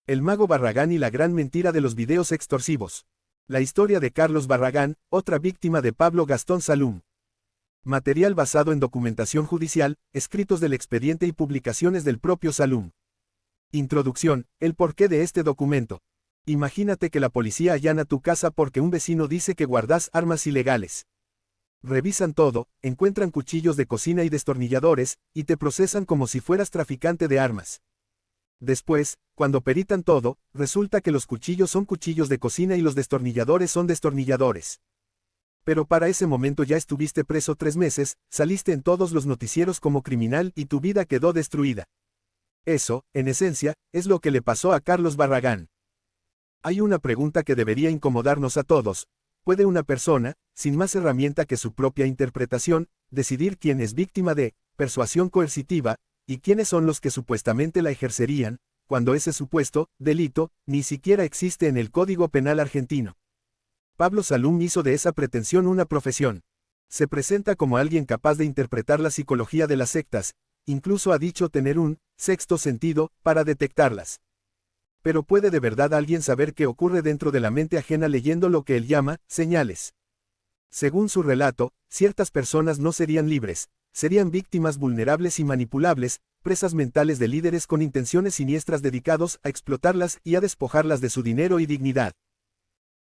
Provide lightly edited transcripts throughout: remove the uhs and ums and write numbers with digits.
El mago Barragán y la gran mentira de los videos extorsivos. La historia de Carlos Barragán, otra víctima de Pablo Gastón Salum. Material basado en documentación judicial, escritos del expediente y publicaciones del propio Salum. Introducción, el porqué de este documento. Imagínate que la policía allana tu casa porque un vecino dice que guardas armas ilegales. Revisan todo, encuentran cuchillos de cocina y destornilladores, y te procesan como si fueras traficante de armas. Después, cuando peritan todo, resulta que los cuchillos son cuchillos de cocina y los destornilladores son destornilladores. Pero para ese momento ya estuviste preso 3 meses, saliste en todos los noticieros como criminal y tu vida quedó destruida. Eso, en esencia, es lo que le pasó a Carlos Barragán. Hay una pregunta que debería incomodarnos a todos. ¿Puede una persona, sin más herramienta que su propia interpretación, decidir quién es víctima de persuasión coercitiva, y quiénes son los que supuestamente la ejercerían, cuando ese supuesto delito ni siquiera existe en el Código Penal argentino? Pablo Salum hizo de esa pretensión una profesión. Se presenta como alguien capaz de interpretar la psicología de las sectas, incluso ha dicho tener un sexto sentido para detectarlas. Pero ¿puede de verdad alguien saber qué ocurre dentro de la mente ajena leyendo lo que él llama señales? Según su relato, ciertas personas no serían libres, serían víctimas vulnerables y manipulables, presas mentales de líderes con intenciones siniestras dedicados a explotarlas y a despojarlas de su dinero y dignidad.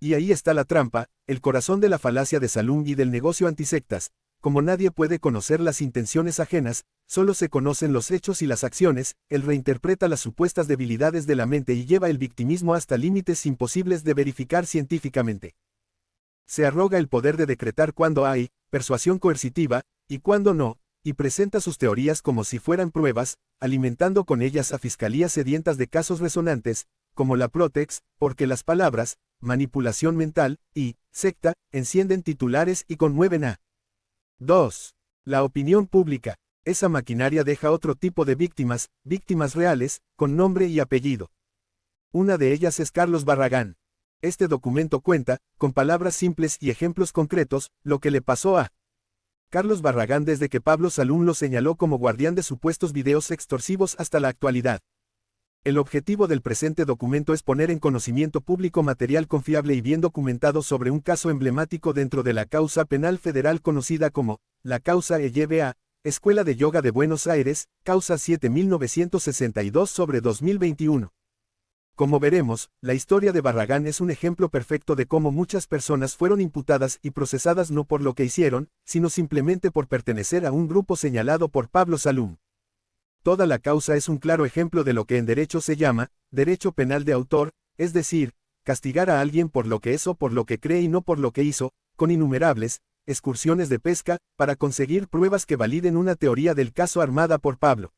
Y ahí está la trampa, el corazón de la falacia de Salum y del negocio antisectas. Como nadie puede conocer las intenciones ajenas, solo se conocen los hechos y las acciones, él reinterpreta las supuestas debilidades de la mente y lleva el victimismo hasta límites imposibles de verificar científicamente. Se arroga el poder de decretar cuándo hay persuasión coercitiva, y cuándo no, y presenta sus teorías como si fueran pruebas, alimentando con ellas a fiscalías sedientas de casos resonantes, como la Protex, porque las palabras manipulación mental y secta encienden titulares y conmueven a 2. La opinión pública. Esa maquinaria deja otro tipo de víctimas, víctimas reales, con nombre y apellido. Una de ellas es Carlos Barragán. Este documento cuenta, con palabras simples y ejemplos concretos, lo que le pasó a Carlos Barragán desde que Pablo Salum lo señaló como guardián de supuestos videos extorsivos hasta la actualidad. El objetivo del presente documento es poner en conocimiento público material confiable y bien documentado sobre un caso emblemático dentro de la causa penal federal conocida como la causa EYBA, Escuela de Yoga de Buenos Aires, causa 7962/2021. Como veremos, la historia de Barragán es un ejemplo perfecto de cómo muchas personas fueron imputadas y procesadas no por lo que hicieron, sino simplemente por pertenecer a un grupo señalado por Pablo Salum. Toda la causa es un claro ejemplo de lo que en derecho se llama derecho penal de autor, es decir, castigar a alguien por lo que es o por lo que cree y no por lo que hizo, con innumerables excursiones de pesca, para conseguir pruebas que validen una teoría del caso armada por Pablo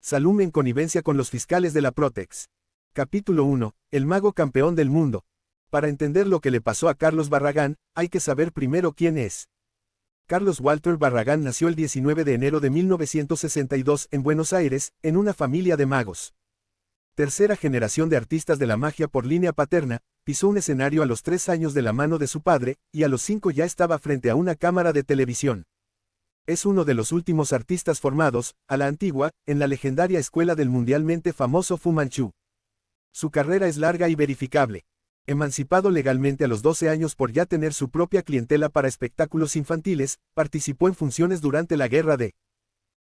Salum en connivencia con los fiscales de la Protex. Capítulo 1. El mago campeón del mundo. Para entender lo que le pasó a Carlos Barragán, hay que saber primero quién es. Carlos Walter Barragán nació el 19 de enero de 1962 en Buenos Aires, en una familia de magos. Tercera generación de artistas de la magia por línea paterna, pisó un escenario a los 3 años de la mano de su padre, y a los 5 ya estaba frente a una cámara de televisión. Es uno de los últimos artistas formados, a la antigua, en la legendaria escuela del mundialmente famoso Fu Manchu. Su carrera es larga y verificable. Emancipado legalmente a los 12 años por ya tener su propia clientela para espectáculos infantiles, participó en funciones durante la Guerra de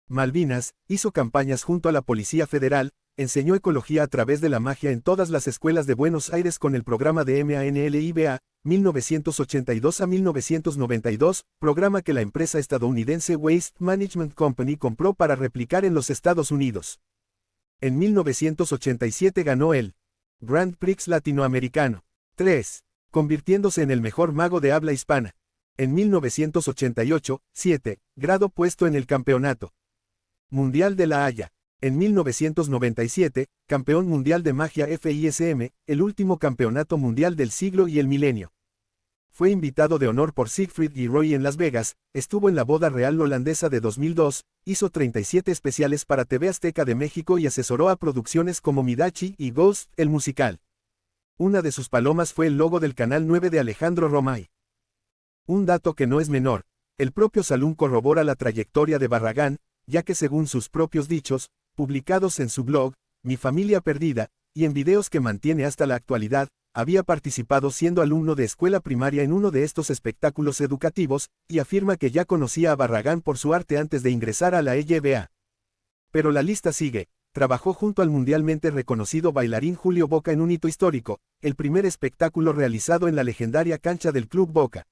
Malvinas, hizo campañas junto a la Policía Federal, enseñó ecología a través de la magia en todas las escuelas de Buenos Aires con el programa de MANLIBA, 1982 a 1992, programa que la empresa estadounidense Waste Management Company compró para replicar en los Estados Unidos. En 1987 ganó el Grand Prix Latinoamericano. 3. Convirtiéndose en el mejor mago de habla hispana. En 1988, 7. Grado puesto en el Campeonato Mundial de La Haya. En 1997, Campeón Mundial de Magia FISM, el último campeonato mundial del siglo y el milenio. Fue invitado de honor por Siegfried y Roy en Las Vegas, estuvo en la boda real holandesa de 2002, hizo 37 especiales para TV Azteca de México y asesoró a producciones como Midachi y Ghost, el musical. Una de sus palomas fue el logo del Canal 9 de Alejandro Romay. Un dato que no es menor, el propio Salum corrobora la trayectoria de Barragán, ya que según sus propios dichos, publicados en su blog, Mi Familia Perdida, y en videos que mantiene hasta la actualidad, había participado siendo alumno de escuela primaria en uno de estos espectáculos educativos, y afirma que ya conocía a Barragán por su arte antes de ingresar a la EYBA. Pero la lista sigue. Trabajó junto al mundialmente reconocido bailarín Julio Boca en un hito histórico, el primer espectáculo realizado en la legendaria cancha del Club Boca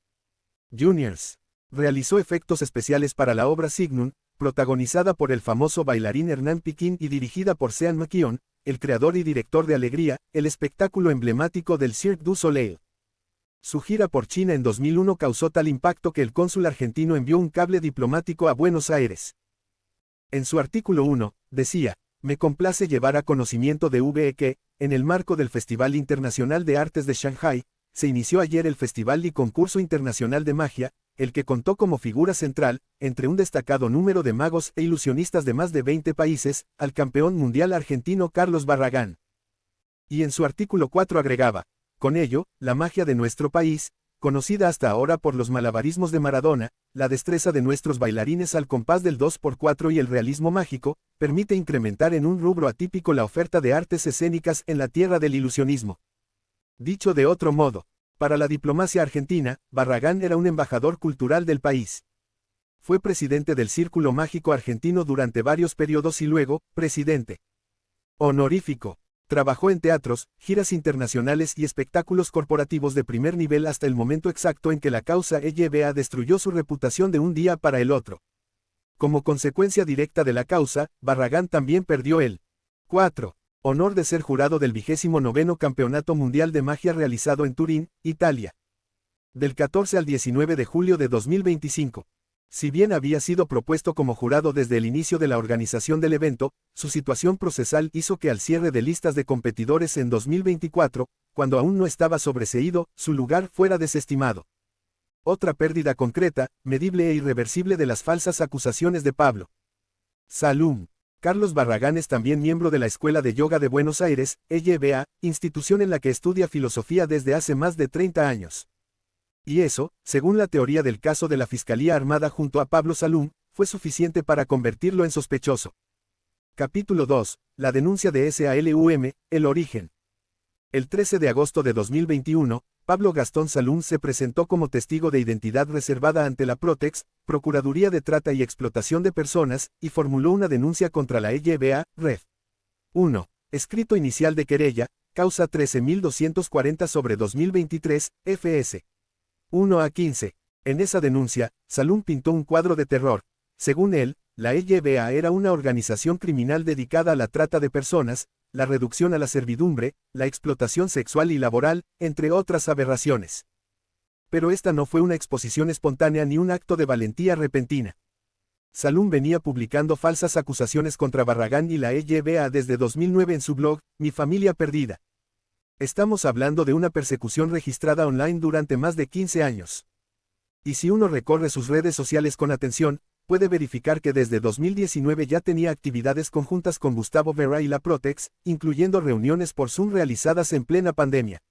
Juniors. Realizó efectos especiales para la obra Signum, protagonizada por el famoso bailarín Hernán Piquín y dirigida por Sean McKeon, el creador y director de Alegría, el espectáculo emblemático del Cirque du Soleil. Su gira por China en 2001 causó tal impacto que el cónsul argentino envió un cable diplomático a Buenos Aires. En su artículo 1, decía: me complace llevar a conocimiento de VE que, en el marco del Festival Internacional de Artes de Shanghai, se inició ayer el Festival y Concurso Internacional de Magia, el que contó como figura central, entre un destacado número de magos e ilusionistas de más de 20 países, al campeón mundial argentino Carlos Barragán. Y en su artículo 4 agregaba: con ello, la magia de nuestro país, conocida hasta ahora por los malabarismos de Maradona, la destreza de nuestros bailarines al compás del 2x4 y el realismo mágico, permite incrementar en un rubro atípico la oferta de artes escénicas en la tierra del ilusionismo. Dicho de otro modo, para la diplomacia argentina, Barragán era un embajador cultural del país. Fue presidente del Círculo Mágico Argentino durante varios periodos y luego, presidente honorífico. Trabajó en teatros, giras internacionales y espectáculos corporativos de primer nivel hasta el momento exacto en que la causa EYBA destruyó su reputación de un día para el otro. Como consecuencia directa de la causa, Barragán también perdió el 4. honor de ser jurado del 29º Campeonato Mundial de Magia realizado en Turín, Italia. Del 14 al 19 de julio de 2025. Si bien había sido propuesto como jurado desde el inicio de la organización del evento, su situación procesal hizo que al cierre de listas de competidores en 2024, cuando aún no estaba sobreseído, su lugar fuera desestimado. Otra pérdida concreta, medible e irreversible de las falsas acusaciones de Pablo Salum. Carlos Barragán es también miembro de la Escuela de Yoga de Buenos Aires, EYBA, institución en la que estudia filosofía desde hace más de 30 años. Y eso, según la teoría del caso de la Fiscalía Armada junto a Pablo Salum, fue suficiente para convertirlo en sospechoso. Capítulo 2. La denuncia de SALUM, el origen. El 13 de agosto de 2021, Pablo Gastón Salum se presentó como testigo de identidad reservada ante la Protex, Procuraduría de Trata y Explotación de Personas, y formuló una denuncia contra la EYBA, Ref. 1. Escrito inicial de querella, causa 13.240/2023, FS. 1 a 15. En esa denuncia, Salum pintó un cuadro de terror. Según él, la EYBA era una organización criminal dedicada a la trata de personas, la reducción a la servidumbre, la explotación sexual y laboral, entre otras aberraciones. Pero esta no fue una exposición espontánea ni un acto de valentía repentina. Salum venía publicando falsas acusaciones contra Barragán y la EYBA desde 2009 en su blog, Mi Familia Perdida. Estamos hablando de una persecución registrada online durante más de 15 años. Y si uno recorre sus redes sociales con atención, puede verificar que desde 2019 ya tenía actividades conjuntas con Gustavo Vera y la Protex, incluyendo reuniones por Zoom realizadas en plena pandemia.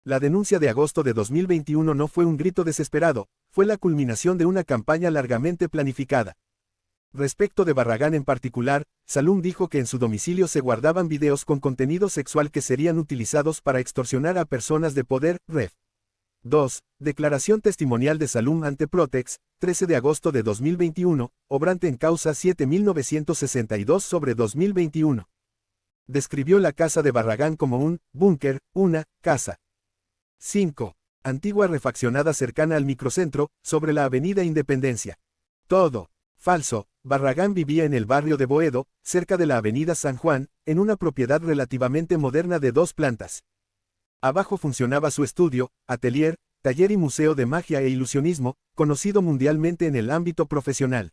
La denuncia de agosto de 2021 no fue un grito desesperado, fue la culminación de una campaña largamente planificada. Respecto de Barragán en particular, Salum dijo que en su domicilio se guardaban videos con contenido sexual que serían utilizados para extorsionar a personas de poder, Ref. 2. Declaración testimonial de Salum ante Protex, 13 de agosto de 2021, obrante en causa 7962/2021. Describió la casa de Barragán como un búnker, una casa. 5. Antigua refaccionada cercana al microcentro, sobre la avenida Independencia. Todo. Falso. Barragán vivía en el barrio de Boedo, cerca de la avenida San Juan, en una propiedad relativamente moderna de 2 plantas. Abajo funcionaba su estudio, atelier, taller y museo de magia e ilusionismo, conocido mundialmente en el ámbito profesional.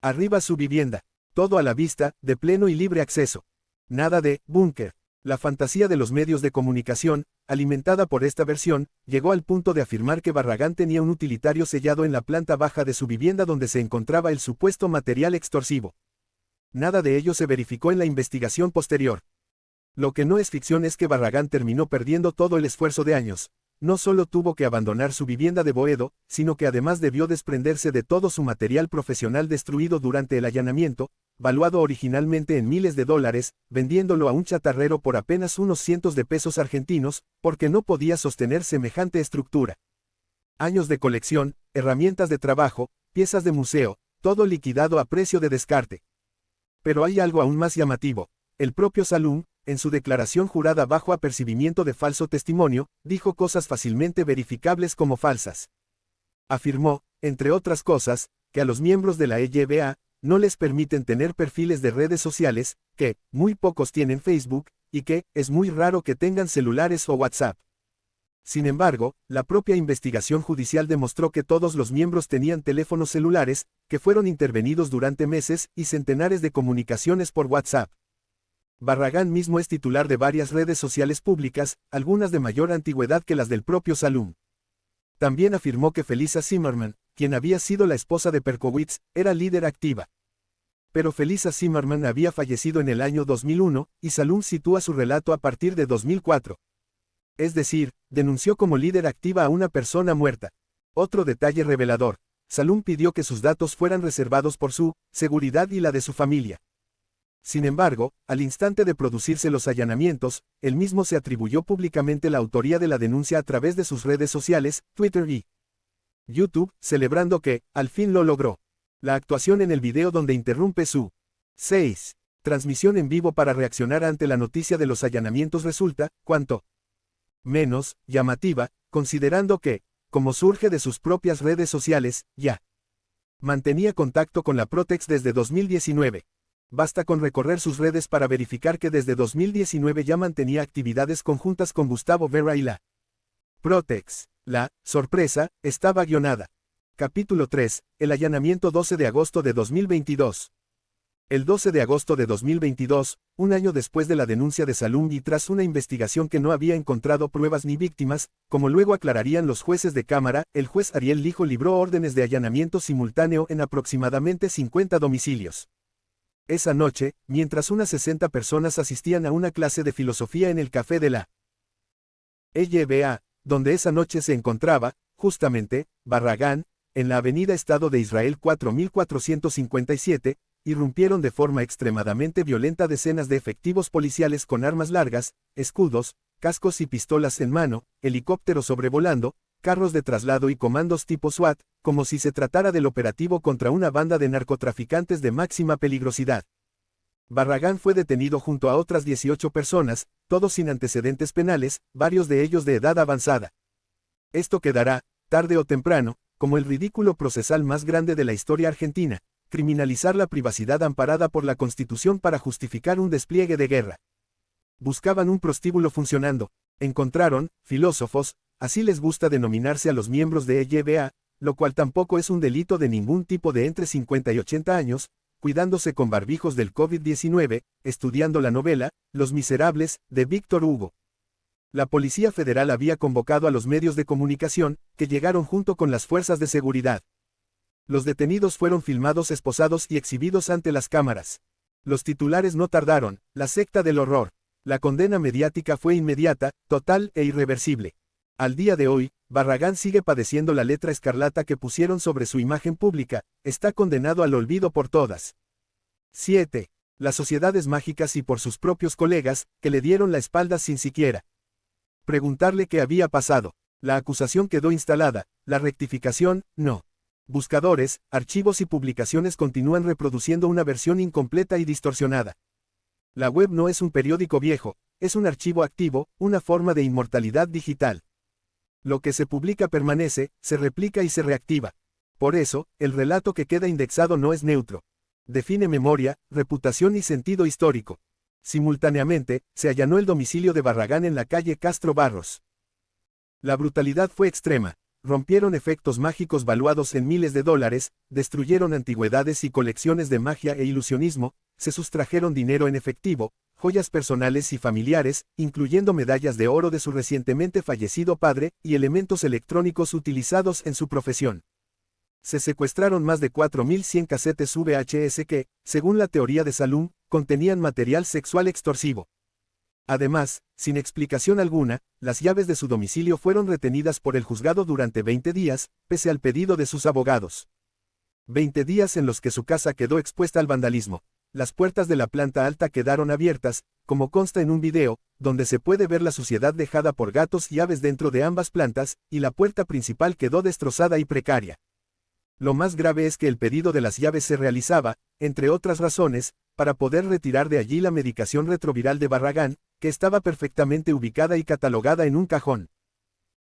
Arriba su vivienda. Todo a la vista, de pleno y libre acceso. Nada de búnker. La fantasía de los medios de comunicación, alimentada por esta versión, llegó al punto de afirmar que Barragán tenía un utilitario sellado en la planta baja de su vivienda donde se encontraba el supuesto material extorsivo. Nada de ello se verificó en la investigación posterior. Lo que no es ficción es que Barragán terminó perdiendo todo el esfuerzo de años. No solo tuvo que abandonar su vivienda de Boedo, sino que además debió desprenderse de todo su material profesional destruido durante el allanamiento. valuado originalmente en miles de dólares, vendiéndolo a un chatarrero por apenas unos cientos de pesos argentinos, porque no podía sostener semejante estructura. Años de colección, herramientas de trabajo, piezas de museo, todo liquidado a precio de descarte. Pero hay algo aún más llamativo. El propio Salum, en su declaración jurada bajo apercibimiento de falso testimonio, dijo cosas fácilmente verificables como falsas. Afirmó, entre otras cosas, que a los miembros de la EYBA no les permiten tener perfiles de redes sociales, que muy pocos tienen Facebook, y que es muy raro que tengan celulares o WhatsApp. Sin embargo, la propia investigación judicial demostró que todos los miembros tenían teléfonos celulares, que fueron intervenidos durante meses y centenares de comunicaciones por WhatsApp. Barragán mismo es titular de varias redes sociales públicas, algunas de mayor antigüedad que las del propio Salum. También afirmó que Felisa Zimmerman, quien había sido la esposa de Perkowitz, era líder activa. Pero Felisa Zimmerman había fallecido en el año 2001, y Salum sitúa su relato a partir de 2004. Es decir, denunció como líder activa a una persona muerta. Otro detalle revelador: Salum pidió que sus datos fueran reservados por su seguridad y la de su familia. Sin embargo, al instante de producirse los allanamientos, él mismo se atribuyó públicamente la autoría de la denuncia a través de sus redes sociales, Twitter y YouTube, celebrando que, al fin lo logró. La actuación en el video donde interrumpe su 6. Transmisión en vivo para reaccionar ante la noticia de los allanamientos resulta, cuanto menos, llamativa, considerando que, como surge de sus propias redes sociales, ya mantenía contacto con la Protex desde 2019. Basta con recorrer sus redes para verificar que desde 2019 ya mantenía actividades conjuntas con Gustavo Vera y la Protex. La sorpresa estaba guionada. Capítulo 3. El allanamiento 12 de agosto de 2022. El 12 de agosto de 2022, un año después de la denuncia de Salum y tras una investigación que no había encontrado pruebas ni víctimas, como luego aclararían los jueces de cámara, el juez Ariel Lijo libró órdenes de allanamiento simultáneo en aproximadamente 50 domicilios. Esa noche, mientras unas 60 personas asistían a una clase de filosofía en el café de la EYBA, donde esa noche se encontraba, justamente, Barragán, en la avenida Estado de Israel 4457, irrumpieron de forma extremadamente violenta decenas de efectivos policiales con armas largas, escudos, cascos y pistolas en mano, helicópteros sobrevolando, carros de traslado y comandos tipo SWAT, como si se tratara del operativo contra una banda de narcotraficantes de máxima peligrosidad. Barragán fue detenido junto a otras 18 personas, todos sin antecedentes penales, varios de ellos de edad avanzada. Esto quedará, tarde o temprano, como el ridículo procesal más grande de la historia argentina: criminalizar la privacidad amparada por la Constitución para justificar un despliegue de guerra. Buscaban un prostíbulo funcionando. Encontraron, filósofos, así les gusta denominarse a los miembros de EYBA, lo cual tampoco es un delito de ningún tipo, de entre 50 y 80 años, cuidándose con barbijos del COVID-19, estudiando la novela, Los Miserables, de Víctor Hugo. La Policía Federal había convocado a los medios de comunicación, que llegaron junto con las fuerzas de seguridad. Los detenidos fueron filmados esposados y exhibidos ante las cámaras. Los titulares no tardaron: la secta del horror. La condena mediática fue inmediata, total e irreversible. Al día de hoy, Barragán sigue padeciendo la letra escarlata que pusieron sobre su imagen pública. Está condenado al olvido por todas. 7. Las sociedades mágicas y por sus propios colegas, que le dieron la espalda sin siquiera preguntarle qué había pasado. La acusación quedó instalada, la rectificación, no. Buscadores, archivos y publicaciones continúan reproduciendo una versión incompleta y distorsionada. La web no es un periódico viejo, es un archivo activo, una forma de inmortalidad digital. Lo que se publica permanece, se replica y se reactiva. Por eso, el relato que queda indexado no es neutro. Define memoria, reputación y sentido histórico. Simultáneamente, se allanó el domicilio de Barragán en la calle Castro Barros. La brutalidad fue extrema. Rompieron efectos mágicos valuados en miles de dólares, destruyeron antigüedades y colecciones de magia e ilusionismo, se sustrajeron dinero en efectivo, joyas personales y familiares, incluyendo medallas de oro de su recientemente fallecido padre, y elementos electrónicos utilizados en su profesión. Se secuestraron más de 4.100 casetes VHS que, según la teoría de Salum, contenían material sexual extorsivo. Además, sin explicación alguna, las llaves de su domicilio fueron retenidas por el juzgado durante 20 días, pese al pedido de sus abogados. 20 días en los que su casa quedó expuesta al vandalismo. las puertas de la planta alta quedaron abiertas, como consta en un video, donde se puede ver la suciedad dejada por gatos y aves dentro de ambas plantas, y la puerta principal quedó destrozada y precaria. Lo más grave es que el pedido de las llaves se realizaba, entre otras razones, para poder retirar de allí la medicación retroviral de Barragán, que estaba perfectamente ubicada y catalogada en un cajón.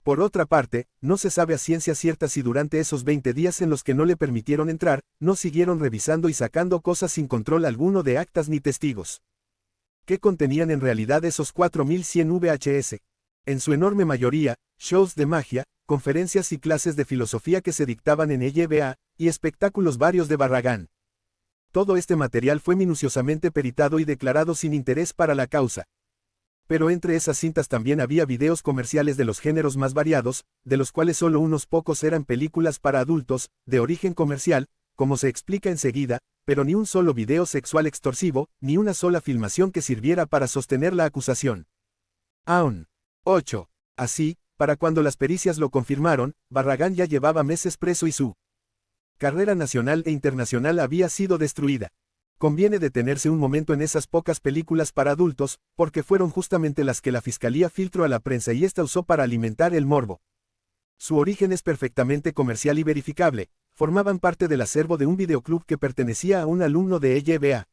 Por otra parte, no se sabe a ciencia cierta si durante esos 20 días en los que no le permitieron entrar, no siguieron revisando y sacando cosas sin control alguno de actas ni testigos. ¿Qué contenían en realidad esos 4100 VHS? En su enorme mayoría, shows de magia, conferencias y clases de filosofía que se dictaban en EYBA, y espectáculos varios de Barragán. Todo este material fue minuciosamente peritado y declarado sin interés para la causa. Pero entre esas cintas también había videos comerciales de los géneros más variados, de los cuales solo unos pocos eran películas para adultos, de origen comercial, como se explica enseguida, pero ni un solo video sexual extorsivo, ni una sola filmación que sirviera para sostener la acusación. Aún. 8. Así, para cuando las pericias lo confirmaron, Barragán ya llevaba meses preso y su carrera nacional e internacional había sido destruida. Conviene detenerse un momento en esas pocas películas para adultos, porque fueron justamente las que la fiscalía filtró a la prensa y esta usó para alimentar el morbo. Su origen es perfectamente comercial y verificable, formaban parte del acervo de un videoclub que pertenecía a un alumno de EYBA.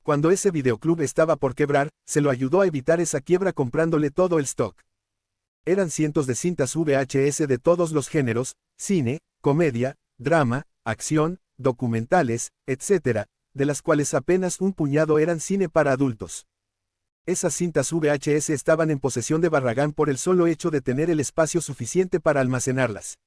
Cuando ese videoclub estaba por quebrar, se lo ayudó a evitar esa quiebra comprándole todo el stock. Eran cientos de cintas VHS de todos los géneros, cine, comedia, drama, acción, documentales, etc., de las cuales apenas un puñado eran cine para adultos. Esas cintas VHS estaban en posesión de Barragán por el solo hecho de tener el espacio suficiente para almacenarlas.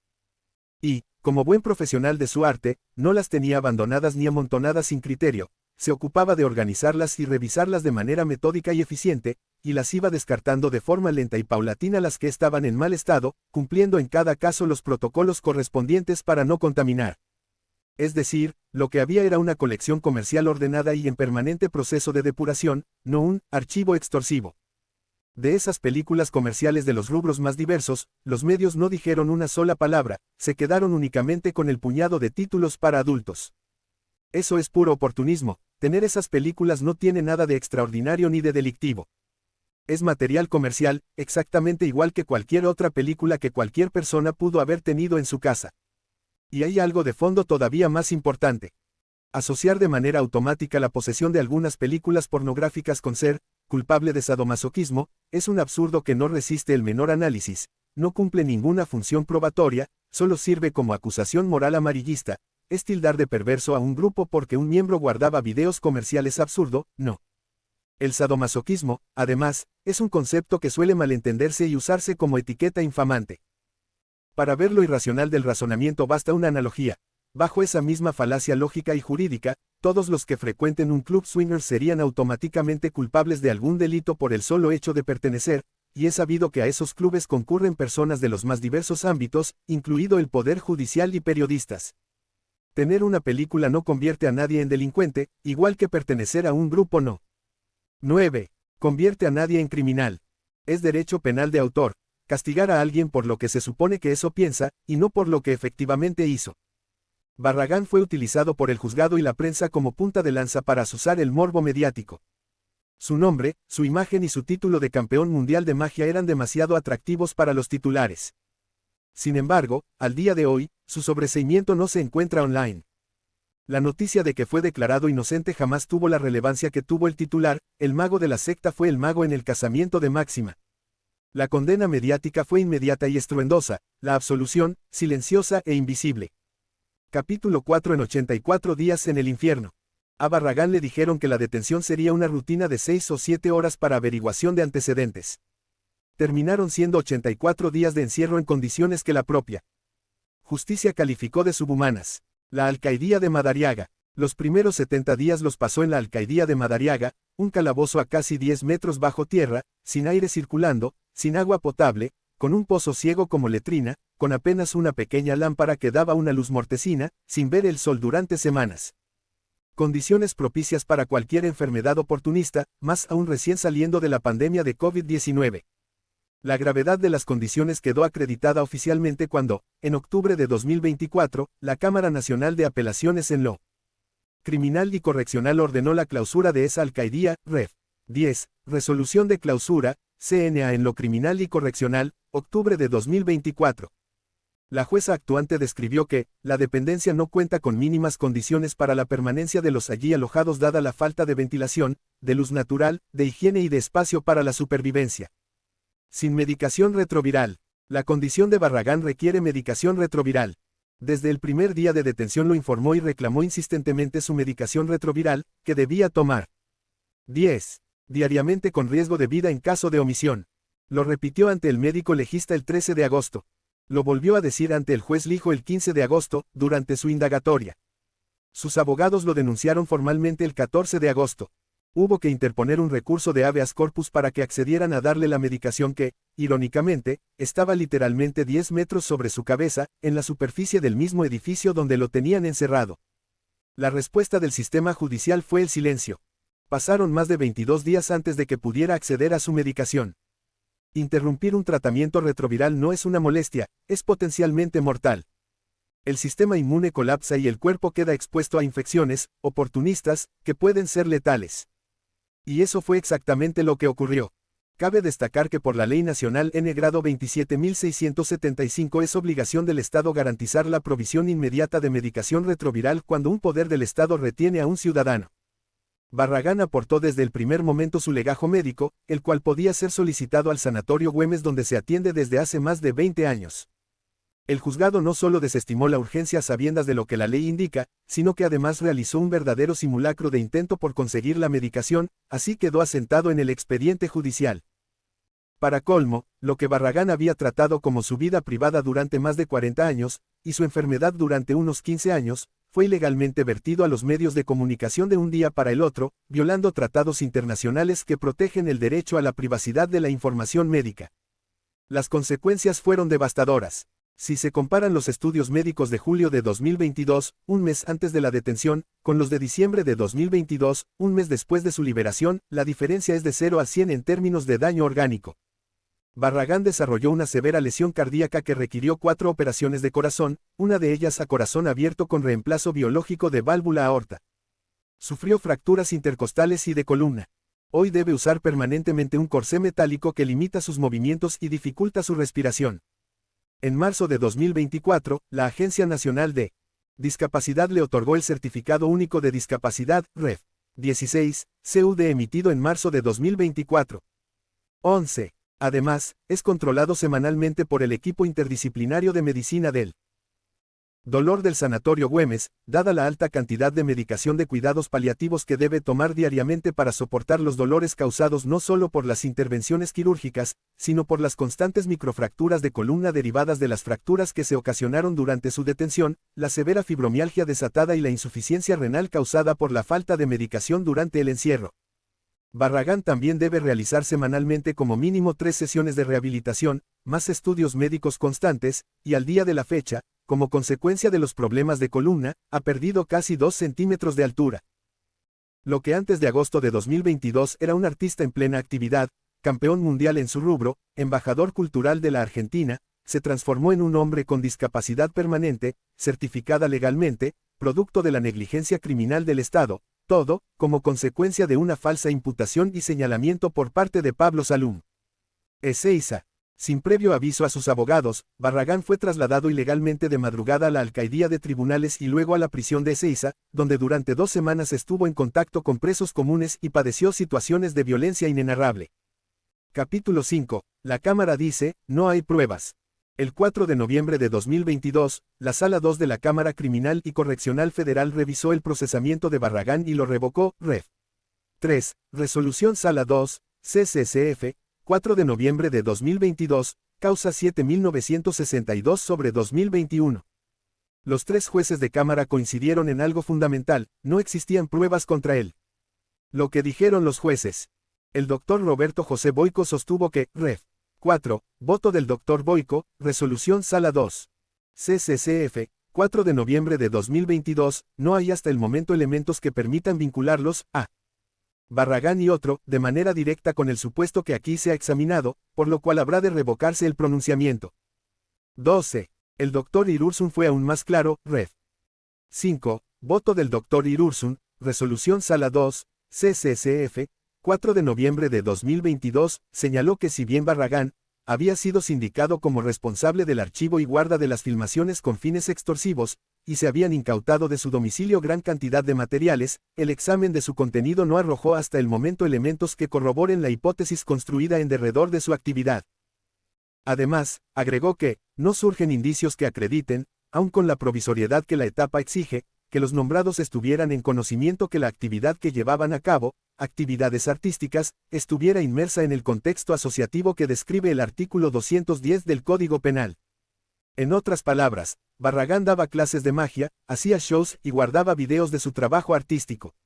Y, como buen profesional de su arte, no las tenía abandonadas ni amontonadas sin criterio, se ocupaba de organizarlas y revisarlas de manera metódica y eficiente, y las iba descartando de forma lenta y paulatina las que estaban en mal estado, cumpliendo en cada caso los protocolos correspondientes para no contaminar. Es decir, lo que había era una colección comercial ordenada y en permanente proceso de depuración, no un archivo extorsivo. De esas películas comerciales de los rubros más diversos, los medios no dijeron una sola palabra, se quedaron únicamente con el puñado de títulos para adultos. Eso es puro oportunismo, tener esas películas no tiene nada de extraordinario ni de delictivo. Es material comercial, exactamente igual que cualquier otra película que cualquier persona pudo haber tenido en su casa. Y hay algo de fondo todavía más importante. Asociar de manera automática la posesión de algunas películas pornográficas con ser culpable de sadomasoquismo es un absurdo que no resiste el menor análisis, no cumple ninguna función probatoria, solo sirve como acusación moral amarillista, es tildar de perverso a un grupo porque un miembro guardaba videos comerciales absurdo, no. El sadomasoquismo, además, es un concepto que suele malentenderse y usarse como etiqueta infamante. Para ver lo irracional del razonamiento basta una analogía. Bajo esa misma falacia lógica y jurídica, todos los que frecuenten un club swinger serían automáticamente culpables de algún delito por el solo hecho de pertenecer, y es sabido que a esos clubes concurren personas de los más diversos ámbitos, incluido el poder judicial y periodistas. Tener una película no convierte a nadie en delincuente, igual que pertenecer a un grupo no. 9. Convierte a nadie en criminal. Es derecho penal de autor castigar a alguien por lo que se supone que eso piensa, y no por lo que efectivamente hizo. Barragán fue utilizado por el juzgado y la prensa como punta de lanza para azuzar el morbo mediático. Su nombre, su imagen y su título de campeón mundial de magia eran demasiado atractivos para los titulares. Sin embargo, al día de hoy, su sobreseimiento no se encuentra online. La noticia de que fue declarado inocente jamás tuvo la relevancia que tuvo el titular, el mago de la secta fue el mago en el casamiento de Máxima. La condena mediática fue inmediata y estruendosa, la absolución, silenciosa e invisible. Capítulo 4 en 84 días en el infierno. A Barragán le dijeron que la detención sería una rutina de 6 o 7 horas para averiguación de antecedentes. Terminaron siendo 84 días de encierro en condiciones que la propia justicia calificó de subhumanas. La alcaidía de Madariaga. Los primeros 70 días los pasó en la alcaidía de Madariaga, un calabozo a casi 10 metros bajo tierra, sin aire circulando, sin agua potable, con un pozo ciego como letrina, con apenas una pequeña lámpara que daba una luz mortecina, sin ver el sol durante semanas. Condiciones propicias para cualquier enfermedad oportunista, más aún recién saliendo de la pandemia de COVID-19. La gravedad de las condiciones quedó acreditada oficialmente cuando, en octubre de 2024, la Cámara Nacional de Apelaciones en lo Criminal y Correccional ordenó la clausura de esa alcaidía, Ref. 10. Resolución de clausura, CNA en lo Criminal y Correccional, octubre de 2024. La jueza actuante describió que, la dependencia no cuenta con mínimas condiciones para la permanencia de los allí alojados dada la falta de ventilación, de luz natural, de higiene y de espacio para la supervivencia. Sin medicación retroviral. La condición de Barragán requiere medicación retroviral. Desde el primer día de detención lo informó y reclamó insistentemente su medicación retroviral, que debía tomar 10. Diariamente con riesgo de vida en caso de omisión. Lo repitió ante el médico legista el 13 de agosto. Lo volvió a decir ante el juez Lijo el 15 de agosto, durante su indagatoria. Sus abogados lo denunciaron formalmente el 14 de agosto. Hubo que interponer un recurso de habeas corpus para que accedieran a darle la medicación que, irónicamente, estaba literalmente 10 metros sobre su cabeza, en la superficie del mismo edificio donde lo tenían encerrado. La respuesta del sistema judicial fue el silencio. Pasaron más de 22 días antes de que pudiera acceder a su medicación. Interrumpir un tratamiento retroviral no es una molestia, es potencialmente mortal. El sistema inmune colapsa y el cuerpo queda expuesto a infecciones, oportunistas, que pueden ser letales. Y eso fue exactamente lo que ocurrió. Cabe destacar que por la Ley Nacional N. Grado 27.675 es obligación del Estado garantizar la provisión inmediata de medicación retroviral cuando un poder del Estado retiene a un ciudadano. Barragán aportó desde el primer momento su legajo médico, el cual podía ser solicitado al Sanatorio Güemes donde se atiende desde hace más de 20 años. El juzgado no solo desestimó la urgencia a sabiendas de lo que la ley indica, sino que además realizó un verdadero simulacro de intento por conseguir la medicación, así quedó asentado en el expediente judicial. Para colmo, lo que Barragán había tratado como su vida privada durante más de 40 años, y su enfermedad durante unos 15 años, fue ilegalmente vertido a los medios de comunicación de un día para el otro, violando tratados internacionales que protegen el derecho a la privacidad de la información médica. Las consecuencias fueron devastadoras. Si se comparan los estudios médicos de julio de 2022, un mes antes de la detención, con los de diciembre de 2022, un mes después de su liberación, la diferencia es de 0 a 100 en términos de daño orgánico. Barragán desarrolló una severa lesión cardíaca que requirió 4 operaciones de corazón, una de ellas a corazón abierto con reemplazo biológico de válvula aorta. Sufrió fracturas intercostales y de columna. Hoy debe usar permanentemente un corsé metálico que limita sus movimientos y dificulta su respiración. En marzo de 2024, la Agencia Nacional de Discapacidad le otorgó el Certificado Único de Discapacidad, Ref. 16, CUD emitido en marzo de 2024. 11. Además, es controlado semanalmente por el equipo interdisciplinario de medicina del Dolor del Sanatorio Güemes, dada la alta cantidad de medicación de cuidados paliativos que debe tomar diariamente para soportar los dolores causados no solo por las intervenciones quirúrgicas, sino por las constantes microfracturas de columna derivadas de las fracturas que se ocasionaron durante su detención, la severa fibromialgia desatada y la insuficiencia renal causada por la falta de medicación durante el encierro. Barragán también debe realizar semanalmente como mínimo 3 sesiones de rehabilitación, más estudios médicos constantes, y al día de la fecha, como consecuencia de los problemas de columna, ha perdido casi 2 centímetros de altura. Lo que antes de agosto de 2022 era un artista en plena actividad, campeón mundial en su rubro, embajador cultural de la Argentina, se transformó en un hombre con discapacidad permanente, certificada legalmente, producto de la negligencia criminal del Estado, todo, como consecuencia de una falsa imputación y señalamiento por parte de Pablo Salum. Ezeiza. Sin previo aviso a sus abogados, Barragán fue trasladado ilegalmente de madrugada a la alcaidía de tribunales y luego a la prisión de Ezeiza, donde durante 2 semanas estuvo en contacto con presos comunes y padeció situaciones de violencia inenarrable. Capítulo 5. La Cámara dice, no hay pruebas. El 4 de noviembre de 2022, la Sala 2 de la Cámara Criminal y Correccional Federal revisó el procesamiento de Barragán y lo revocó, Ref. 3. Resolución Sala 2, CCCF, 4 de noviembre de 2022, causa 7962/2021. Los 3 jueces de Cámara coincidieron en algo fundamental, no existían pruebas contra él. Lo que dijeron los jueces. El doctor Roberto José Boyco sostuvo que, Ref. 4. Voto del Dr. Boyco, Resolución Sala 2. CCCF, 4 de noviembre de 2022, no hay hasta el momento elementos que permitan vincularlos a Barragán y otro, de manera directa con el supuesto que aquí se ha examinado, por lo cual habrá de revocarse el pronunciamiento. 12. El Dr. Irurzun fue aún más claro, Ref. 5. Voto del Dr. Irursun, Resolución Sala 2, CCCF, 4 de noviembre de 2022, señaló que si bien Barragán había sido sindicado como responsable del archivo y guarda de las filmaciones con fines extorsivos, y se habían incautado de su domicilio gran cantidad de materiales, el examen de su contenido no arrojó hasta el momento elementos que corroboren la hipótesis construida en derredor de su actividad. Además, agregó que, no surgen indicios que acrediten, aun con la provisoriedad que la etapa exige, que los nombrados estuvieran en conocimiento que la actividad que llevaban a cabo, actividades artísticas, estuviera inmersa en el contexto asociativo que describe el artículo 210 del Código Penal. En otras palabras, Barragán daba clases de magia, hacía shows y guardaba videos de su trabajo artístico.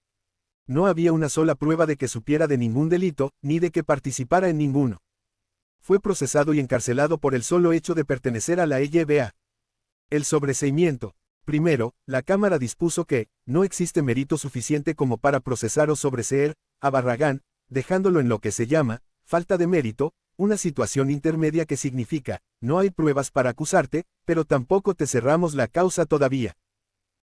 No había una sola prueba de que supiera de ningún delito, ni de que participara en ninguno. Fue procesado y encarcelado por el solo hecho de pertenecer a la EYBA. El sobreseimiento. Primero, la Cámara dispuso que, no existe mérito suficiente como para procesar o sobreseer a Barragán, dejándolo en lo que se llama, falta de mérito, una situación intermedia que significa, no hay pruebas para acusarte, pero tampoco te cerramos la causa todavía.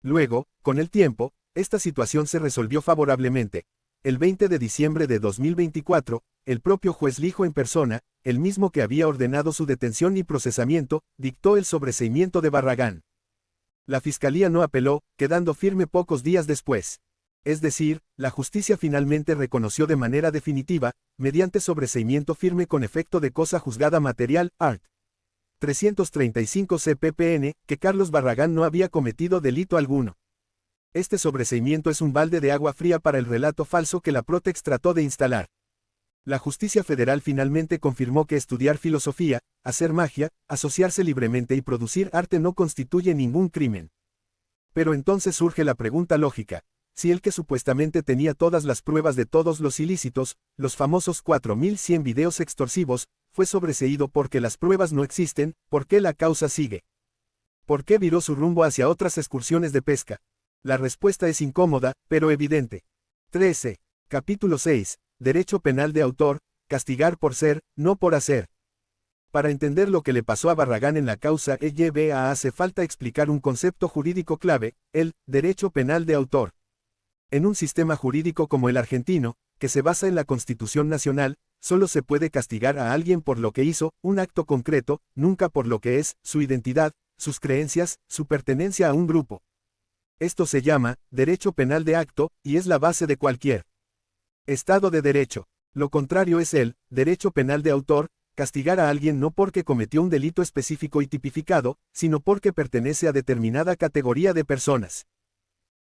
Luego, con el tiempo, esta situación se resolvió favorablemente. El 20 de diciembre de 2024, el propio juez Lijo en persona, el mismo que había ordenado su detención y procesamiento, dictó el sobreseimiento de Barragán. La Fiscalía no apeló, quedando firme pocos días después. Es decir, la justicia finalmente reconoció de manera definitiva, mediante sobreseimiento firme con efecto de cosa juzgada material, art. 335 CPPN, que Carlos Barragán no había cometido delito alguno. Este sobreseimiento es un balde de agua fría para el relato falso que la Protex trató de instalar. La justicia federal finalmente confirmó que estudiar filosofía, hacer magia, asociarse libremente y producir arte no constituye ningún crimen. Pero entonces surge la pregunta lógica: si el que supuestamente tenía todas las pruebas de todos los ilícitos, los famosos 4100 videos extorsivos, fue sobreseído porque las pruebas no existen, ¿por qué la causa sigue? ¿Por qué viró su rumbo hacia otras excursiones de pesca? La respuesta es incómoda, pero evidente. 13. Capítulo 6. Derecho penal de autor, castigar por ser, no por hacer. Para entender lo que le pasó a Barragán en la causa EYBA hace falta explicar un concepto jurídico clave, el derecho penal de autor. En un sistema jurídico como el argentino, que se basa en la Constitución Nacional, solo se puede castigar a alguien por lo que hizo, un acto concreto, nunca por lo que es, su identidad, sus creencias, su pertenencia a un grupo. Esto se llama derecho penal de acto, y es la base de cualquier Estado de derecho. Lo contrario es el derecho penal de autor, castigar a alguien no porque cometió un delito específico y tipificado, sino porque pertenece a determinada categoría de personas.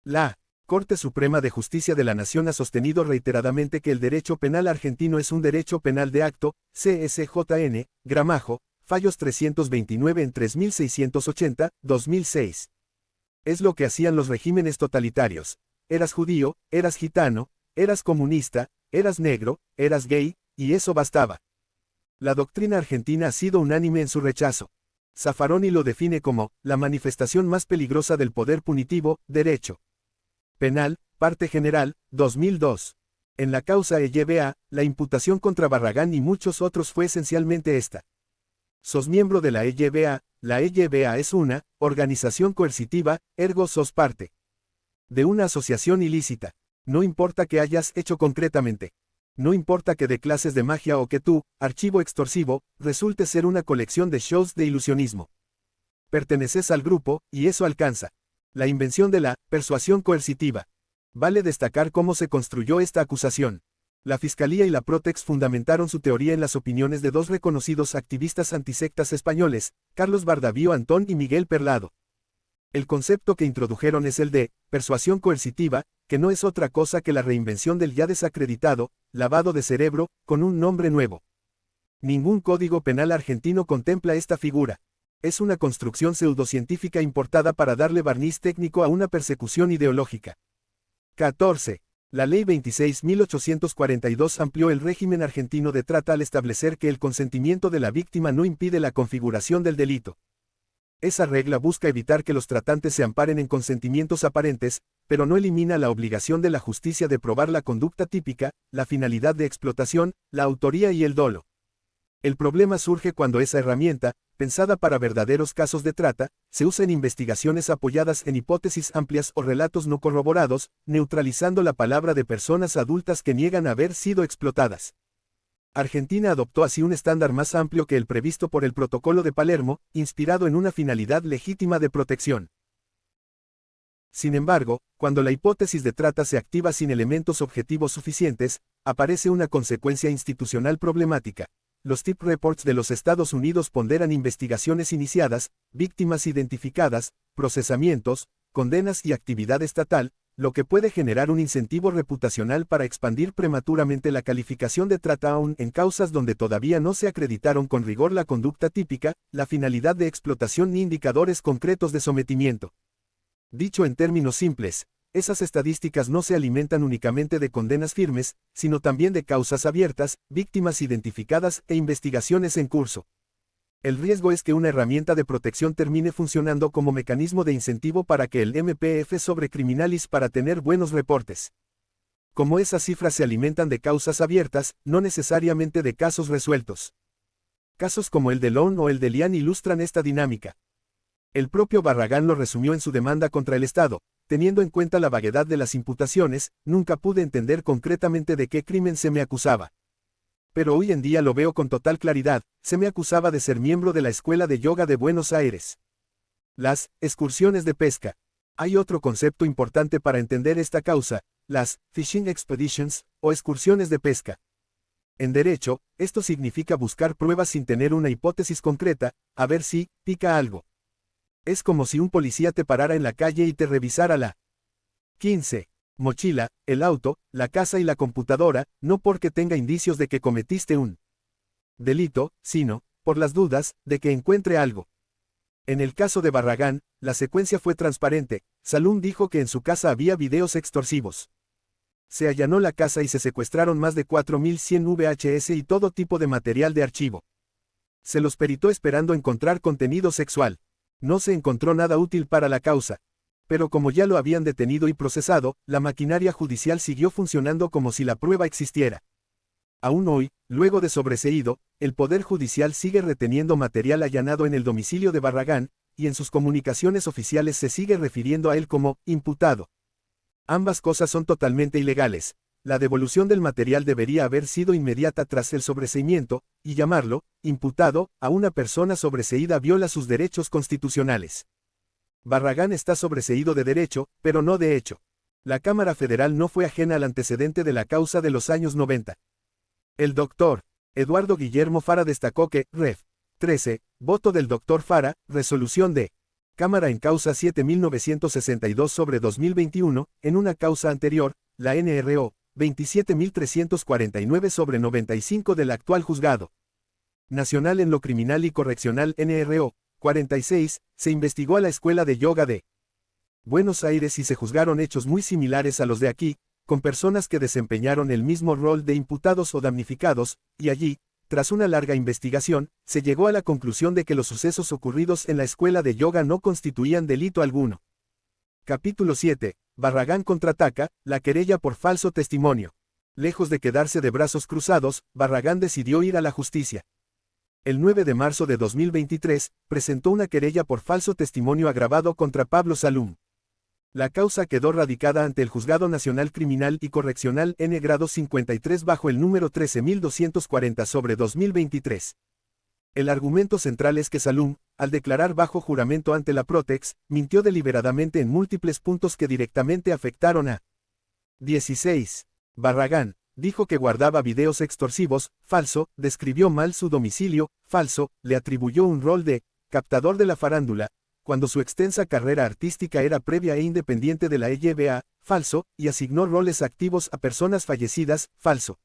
La Corte Suprema de Justicia de la Nación ha sostenido reiteradamente que el derecho penal argentino es un derecho penal de acto, CSJN, Gramajo, fallos 329 en 3680, 2006. Es lo que hacían los regímenes totalitarios. Eras judío, eras gitano, eras comunista, eras negro, eras gay, y eso bastaba. La doctrina argentina ha sido unánime en su rechazo. Zaffaroni lo define como la manifestación más peligrosa del poder punitivo, derecho penal, parte general, 2002. En la causa EYBA, la imputación contra Barragán y muchos otros fue esencialmente esta. Sos miembro de la EYBA es una organización coercitiva, ergo sos parte de una asociación ilícita. No importa qué hayas hecho concretamente. No importa que dé clases de magia o que tu archivo extorsivo resulte ser una colección de shows de ilusionismo. Perteneces al grupo, y eso alcanza. La invención de la persuasión coercitiva. Vale destacar cómo se construyó esta acusación. La Fiscalía y la Protex fundamentaron su teoría en las opiniones de dos reconocidos activistas antisectas españoles, Carlos Bardavío Antón y Miguel Perlado. El concepto que introdujeron es el de persuasión coercitiva, que no es otra cosa que la reinvención del ya desacreditado lavado de cerebro, con un nombre nuevo. Ningún código penal argentino contempla esta figura. Es una construcción pseudocientífica importada para darle barniz técnico a una persecución ideológica. 14. La Ley 26.842 amplió el régimen argentino de trata al establecer que el consentimiento de la víctima no impide la configuración del delito. Esa regla busca evitar que los tratantes se amparen en consentimientos aparentes, pero no elimina la obligación de la justicia de probar la conducta típica, la finalidad de explotación, la autoría y el dolo. El problema surge cuando esa herramienta, pensada para verdaderos casos de trata, se usa en investigaciones apoyadas en hipótesis amplias o relatos no corroborados, neutralizando la palabra de personas adultas que niegan haber sido explotadas. Argentina adoptó así un estándar más amplio que el previsto por el Protocolo de Palermo, inspirado en una finalidad legítima de protección. Sin embargo, cuando la hipótesis de trata se activa sin elementos objetivos suficientes, aparece una consecuencia institucional problemática. Los tip reports de los Estados Unidos ponderan investigaciones iniciadas, víctimas identificadas, procesamientos, condenas y actividad estatal, lo que puede generar un incentivo reputacional para expandir prematuramente la calificación de trata aún en causas donde todavía no se acreditaron con rigor la conducta típica, la finalidad de explotación ni indicadores concretos de sometimiento. Dicho en términos simples, esas estadísticas no se alimentan únicamente de condenas firmes, sino también de causas abiertas, víctimas identificadas e investigaciones en curso. El riesgo es que una herramienta de protección termine funcionando como mecanismo de incentivo para que el MPF sobrecriminalis para tener buenos reportes. Como esas cifras se alimentan de causas abiertas, no necesariamente de casos resueltos. Casos como el de Lone o el de Lian ilustran esta dinámica. El propio Barragán lo resumió en su demanda contra el Estado. Teniendo en cuenta la vaguedad de las imputaciones, nunca pude entender concretamente de qué crimen se me acusaba. Pero hoy en día lo veo con total claridad, se me acusaba de ser miembro de la Escuela de Yoga de Buenos Aires. Las excursiones de pesca. Hay otro concepto importante para entender esta causa, las fishing expeditions, o excursiones de pesca. En derecho, esto significa buscar pruebas sin tener una hipótesis concreta, a ver si pica algo. Es como si un policía te parara en la calle y te revisara la 15. Mochila, el auto, la casa y la computadora, no porque tenga indicios de que cometiste un delito, sino, por las dudas, de que encuentre algo. En el caso de Barragán, la secuencia fue transparente. Salum dijo que en su casa había videos extorsivos. Se allanó la casa y se secuestraron más de 4.100 VHS y todo tipo de material de archivo. Se los peritó esperando encontrar contenido sexual. No se encontró nada útil para la causa. Pero como ya lo habían detenido y procesado, la maquinaria judicial siguió funcionando como si la prueba existiera. Aún hoy, luego de sobreseído, el Poder Judicial sigue reteniendo material allanado en el domicilio de Barragán, y en sus comunicaciones oficiales se sigue refiriendo a él como imputado. Ambas cosas son totalmente ilegales. La devolución del material debería haber sido inmediata tras el sobreseimiento, y llamarlo imputado a una persona sobreseída viola sus derechos constitucionales. Barragán está sobreseído de derecho, pero no de hecho. La Cámara Federal no fue ajena al antecedente de la causa de los años 90. El doctor Eduardo Guillermo Fara destacó que, Ref. 13, voto del doctor Fara, resolución de Cámara en causa 7962/2021, en una causa anterior, la NRO, 27.349/95 del actual juzgado nacional en lo criminal y correccional NRO, 46, se investigó a la Escuela de Yoga de Buenos Aires y se juzgaron hechos muy similares a los de aquí, con personas que desempeñaron el mismo rol de imputados o damnificados, y allí, tras una larga investigación, se llegó a la conclusión de que los sucesos ocurridos en la Escuela de Yoga no constituían delito alguno. Capítulo 7. Barragán contraataca, la querella por falso testimonio. Lejos de quedarse de brazos cruzados, Barragán decidió ir a la justicia. El 9 de marzo de 2023, presentó una querella por falso testimonio agravado contra Pablo Salum. La causa quedó radicada ante el Juzgado Nacional Criminal y Correccional N grado 53 bajo el número 13.240/2023. El argumento central es que Salum, al declarar bajo juramento ante la Protex, mintió deliberadamente en múltiples puntos que directamente afectaron a 16. Barragán dijo que guardaba videos extorsivos, falso, describió mal su domicilio, falso, le atribuyó un rol de captador de la farándula, cuando su extensa carrera artística era previa e independiente de la EYBA, falso, y asignó roles activos a personas fallecidas, falso.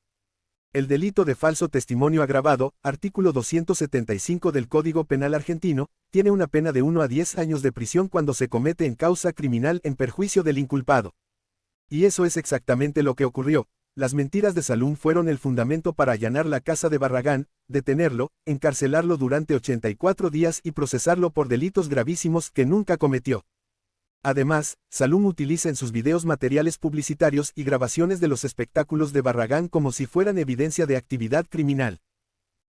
El delito de falso testimonio agravado, artículo 275 del Código Penal argentino, tiene una pena de 1 a 10 años de prisión cuando se comete en causa criminal en perjuicio del inculpado. Y eso es exactamente lo que ocurrió. Las mentiras de Salum fueron el fundamento para allanar la casa de Barragán, detenerlo, encarcelarlo durante 84 días y procesarlo por delitos gravísimos que nunca cometió. Además, Salum utiliza en sus videos materiales publicitarios y grabaciones de los espectáculos de Barragán como si fueran evidencia de actividad criminal.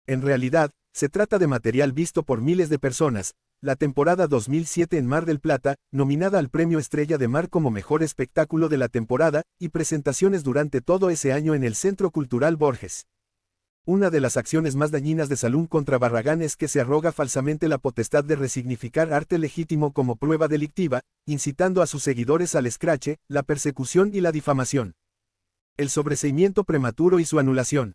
En realidad, Se trata de material visto por miles de personas. La temporada 2007 en Mar del Plata, nominada al Premio Estrella de Mar como mejor espectáculo de la temporada, y presentaciones durante todo ese año en el Centro Cultural Borges. Una de las acciones más dañinas de Salum contra Barragán es que se arroga falsamente la potestad de resignificar arte legítimo como prueba delictiva, incitando a sus seguidores al escrache, la persecución y la difamación. El sobreseimiento prematuro y su anulación.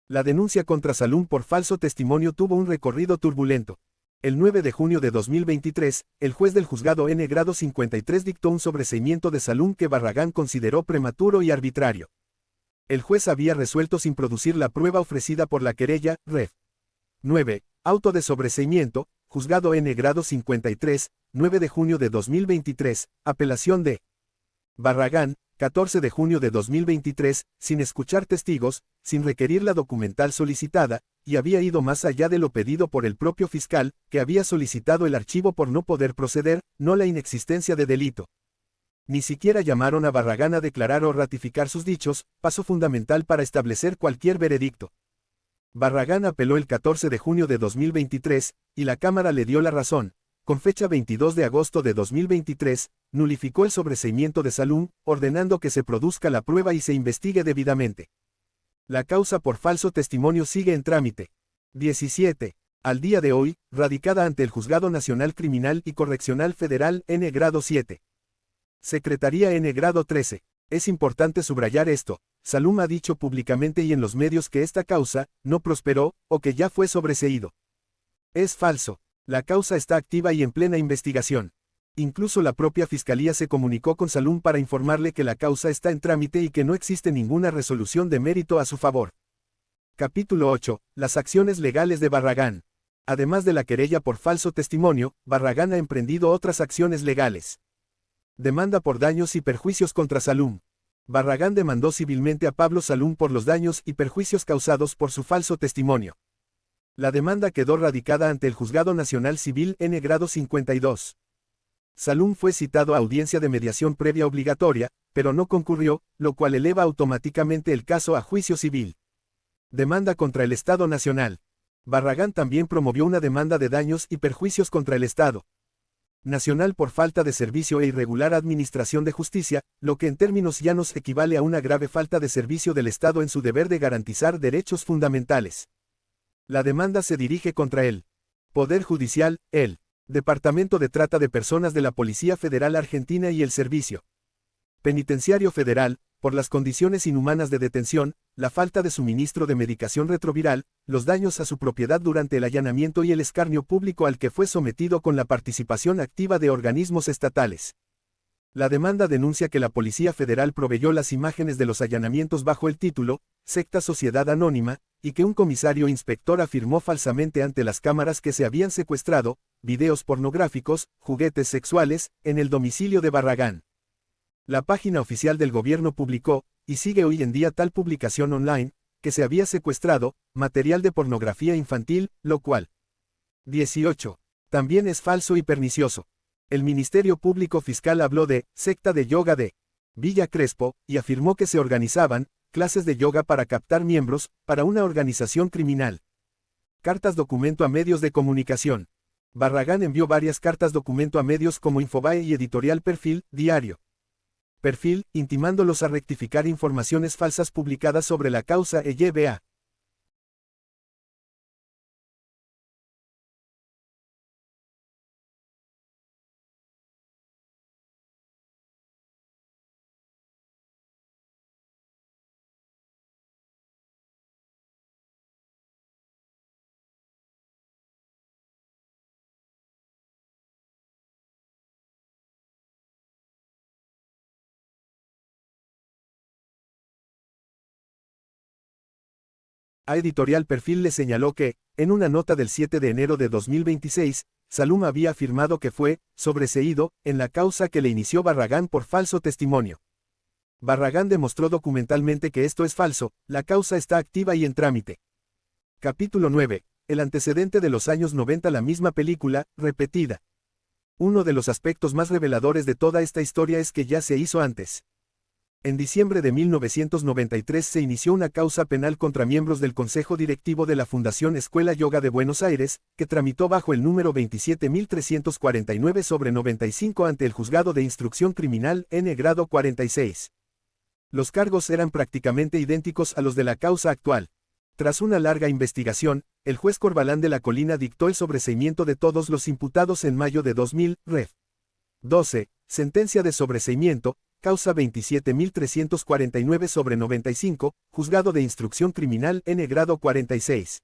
La denuncia contra Salum por falso testimonio tuvo un recorrido turbulento. El 9 de junio de 2023, el juez del juzgado N grado 53 dictó un sobreseimiento de Salum que Barragán consideró prematuro y arbitrario. El juez había resuelto sin producir la prueba ofrecida por la querella, Ref. 9. Auto de sobreseimiento, juzgado N grado 53, 9 de junio de 2023, apelación de Barragán, 14 de junio de 2023, sin escuchar testigos, sin requerir la documental solicitada, y había ido más allá de lo pedido por el propio fiscal, que había solicitado el archivo por no poder proceder, no la inexistencia de delito. Ni siquiera llamaron a Barragán a declarar o ratificar sus dichos, paso fundamental para establecer cualquier veredicto. Barragán apeló el 14 de junio de 2023, y la Cámara le dio la razón. Con fecha 22 de agosto de 2023, nulificó el sobreseimiento de Salum, ordenando que se produzca la prueba y se investigue debidamente. La causa por falso testimonio sigue en trámite. 17. Al día de hoy, radicada ante el Juzgado Nacional Criminal y Correccional Federal N grado 7. Secretaría N grado 13. Es importante subrayar esto. Salum ha dicho públicamente y en los medios que esta causa no prosperó, o que ya fue sobreseído. Es falso. La causa está activa y en plena investigación. Incluso la propia Fiscalía se comunicó con Salum para informarle que la causa está en trámite y que no existe ninguna resolución de mérito a su favor. Capítulo 8. Las acciones legales de Barragán. Además de la querella por falso testimonio, Barragán ha emprendido otras acciones legales. Demanda por daños y perjuicios contra Salum. Barragán demandó civilmente a Pablo Salum por los daños y perjuicios causados por su falso testimonio. La demanda quedó radicada ante el Juzgado Nacional Civil N grado 52. Salum fue citado a audiencia de mediación previa obligatoria, pero no concurrió, lo cual eleva automáticamente el caso a juicio civil. Demanda contra el Estado Nacional. Barragán también promovió una demanda de daños y perjuicios contra el Estado Nacional por falta de servicio e irregular administración de justicia, lo que en términos llanos equivale a una grave falta de servicio del Estado en su deber de garantizar derechos fundamentales. La demanda se dirige contra el Poder Judicial, el Departamento de Trata de Personas de la Policía Federal Argentina y el Servicio Penitenciario Federal, por las condiciones inhumanas de detención, la falta de suministro de medicación retroviral, los daños a su propiedad durante el allanamiento y el escarnio público al que fue sometido con la participación activa de organismos estatales. La demanda denuncia que la Policía Federal proveyó las imágenes de los allanamientos bajo el título, Secta Sociedad Anónima, y que un comisario inspector afirmó falsamente ante las cámaras que se habían secuestrado, videos pornográficos, juguetes sexuales, en el domicilio de Barragán. La página oficial del gobierno publicó, y sigue hoy en día tal publicación online, que se había secuestrado, material de pornografía infantil, lo cual 18. También es falso y pernicioso. El Ministerio Público Fiscal habló de secta de yoga de Villa Crespo, y afirmó que se organizaban clases de yoga para captar miembros, para una organización criminal. Cartas documento a medios de comunicación. Barragán envió varias cartas documento a medios como Infobae y Editorial Perfil, Diario Perfil, intimándolos a rectificar informaciones falsas publicadas sobre la causa EYBA. A Editorial Perfil le señaló que, en una nota del 7 de enero de 2026, Salum había afirmado que fue sobreseído en la causa que le inició Barragán por falso testimonio. Barragán demostró documentalmente que esto es falso, la causa está activa y en trámite. Capítulo 9. El antecedente de los años 90. La misma película, repetida. Uno de los aspectos más reveladores de toda esta historia es que ya se hizo antes. En diciembre de 1993 se inició una causa penal contra miembros del Consejo Directivo de la Fundación Escuela Yoga de Buenos Aires, que tramitó bajo el número 27349/95 ante el Juzgado de Instrucción Criminal N grado 46. Los cargos eran prácticamente idénticos a los de la causa actual. Tras una larga investigación, el juez Corbalán de la Colina dictó el sobreseimiento de todos los imputados en mayo de 2000, Ref. 12, sentencia de sobreseimiento, causa 27349/95, Juzgado de Instrucción Criminal N grado 46.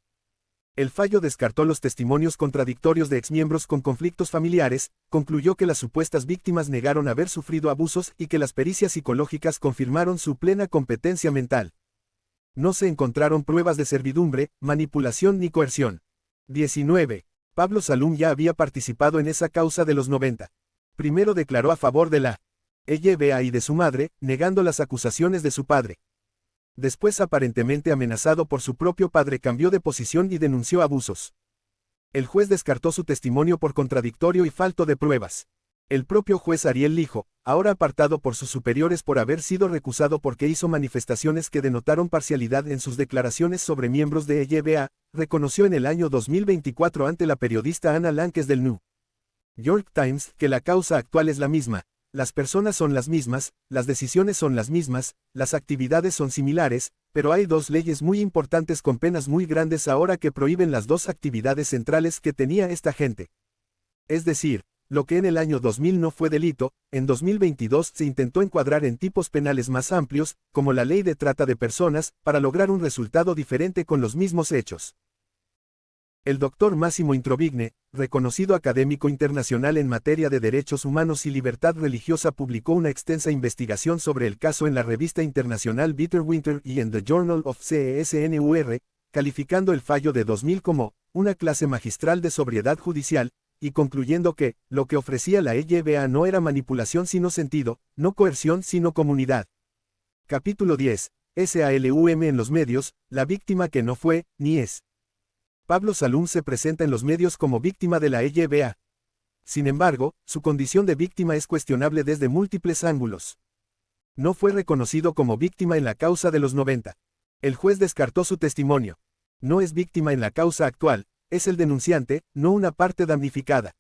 El fallo descartó los testimonios contradictorios de exmiembros con conflictos familiares, concluyó que las supuestas víctimas negaron haber sufrido abusos y que las pericias psicológicas confirmaron su plena competencia mental. No se encontraron pruebas de servidumbre, manipulación ni coerción. 19. Pablo Salum ya había participado en esa causa de los 90. Primero declaró a favor de la EYBA y de su madre, negando las acusaciones de su padre. Después, aparentemente amenazado por su propio padre, cambió de posición y denunció abusos. El juez descartó su testimonio por contradictorio y falto de pruebas. El propio juez Ariel Lijo, ahora apartado por sus superiores por haber sido recusado porque hizo manifestaciones que denotaron parcialidad en sus declaraciones sobre miembros de EYBA, reconoció en el año 2024 ante la periodista Ana Lanques del New York Times que la causa actual es la misma. Las personas son las mismas, las decisiones son las mismas, las actividades son similares, pero hay dos leyes muy importantes con penas muy grandes ahora que prohíben las dos actividades centrales que tenía esta gente. Es decir, lo que en el año 2000 no fue delito, en 2022 se intentó encuadrar en tipos penales más amplios, como la ley de trata de personas, para lograr un resultado diferente con los mismos hechos. El doctor Massimo Introvigne, reconocido académico internacional en materia de derechos humanos y libertad religiosa, publicó una extensa investigación sobre el caso en la revista internacional Bitterwinter y en The Journal of CESNUR, calificando el fallo de 2000 como una clase magistral de sobriedad judicial, y concluyendo que lo que ofrecía la EYBA no era manipulación sino sentido, no coerción sino comunidad. Capítulo 10. SALUM en los medios, la víctima que no fue, ni es. Pablo Salum se presenta en los medios como víctima de la EYBA. Sin embargo, su condición de víctima es cuestionable desde múltiples ángulos. No fue reconocido como víctima en la causa de los 90. El juez descartó su testimonio. No es víctima en la causa actual, es el denunciante, no una parte damnificada.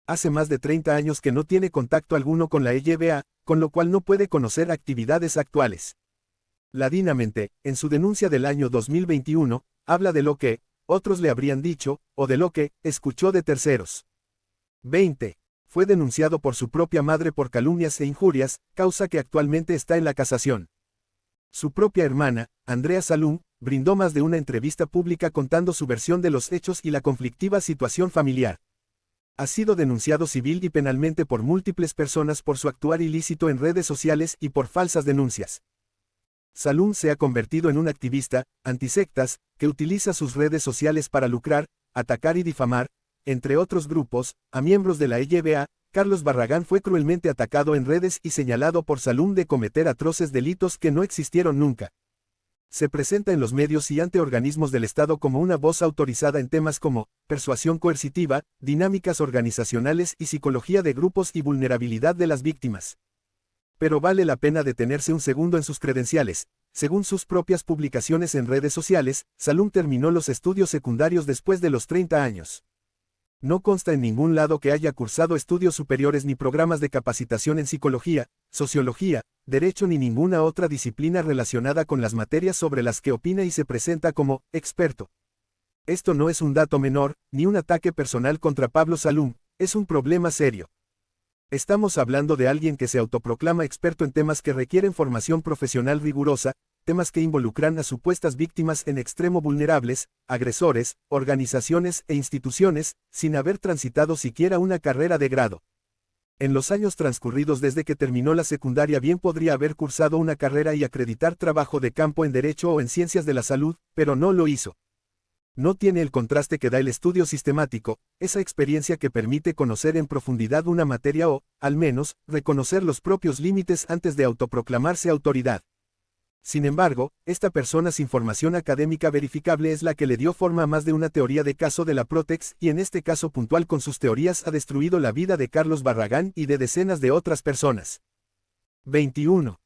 Hace más de 30 años que no tiene contacto alguno con la EYBA, con lo cual no puede conocer actividades actuales. Ladinamente, en su denuncia del año 2021, habla de lo que otros le habrían dicho, o de lo que escuchó de terceros. 20. Fue denunciado por su propia madre por calumnias e injurias, causa que actualmente está en la casación. Su propia hermana, Andrea Salum, brindó más de una entrevista pública contando su versión de los hechos y la conflictiva situación familiar. Ha sido denunciado civil y penalmente por múltiples personas por su actuar ilícito en redes sociales y por falsas denuncias. Salum se ha convertido en un activista, antisectas, que utiliza sus redes sociales para lucrar, atacar y difamar, entre otros grupos, a miembros de la EYBA. Carlos Barragán fue cruelmente atacado en redes y señalado por Salum de cometer atroces delitos que no existieron nunca. Se presenta en los medios y ante organismos del Estado como una voz autorizada en temas como persuasión coercitiva, dinámicas organizacionales y psicología de grupos y vulnerabilidad de las víctimas. Pero vale la pena detenerse un segundo en sus credenciales. Según sus propias publicaciones en redes sociales, Salum terminó los estudios secundarios después de los 30 años. No consta en ningún lado que haya cursado estudios superiores ni programas de capacitación en psicología, sociología, derecho ni ninguna otra disciplina relacionada con las materias sobre las que opina y se presenta como experto. Esto no es un dato menor, ni un ataque personal contra Pablo Salum, es un problema serio. Estamos hablando de alguien que se autoproclama experto en temas que requieren formación profesional rigurosa, temas que involucran a supuestas víctimas en extremo vulnerables, agresores, organizaciones e instituciones, sin haber transitado siquiera una carrera de grado. En los años transcurridos desde que terminó la secundaria bien podría haber cursado una carrera y acreditar trabajo de campo en Derecho o en Ciencias de la Salud, pero no lo hizo. No tiene el contraste que da el estudio sistemático, esa experiencia que permite conocer en profundidad una materia o, al menos, reconocer los propios límites antes de autoproclamarse autoridad. Sin embargo, esta persona sin formación académica verificable es la que le dio forma a más de una teoría de caso de la Protex y en este caso puntual con sus teorías ha destruido la vida de Carlos Barragán y de decenas de otras personas. 21.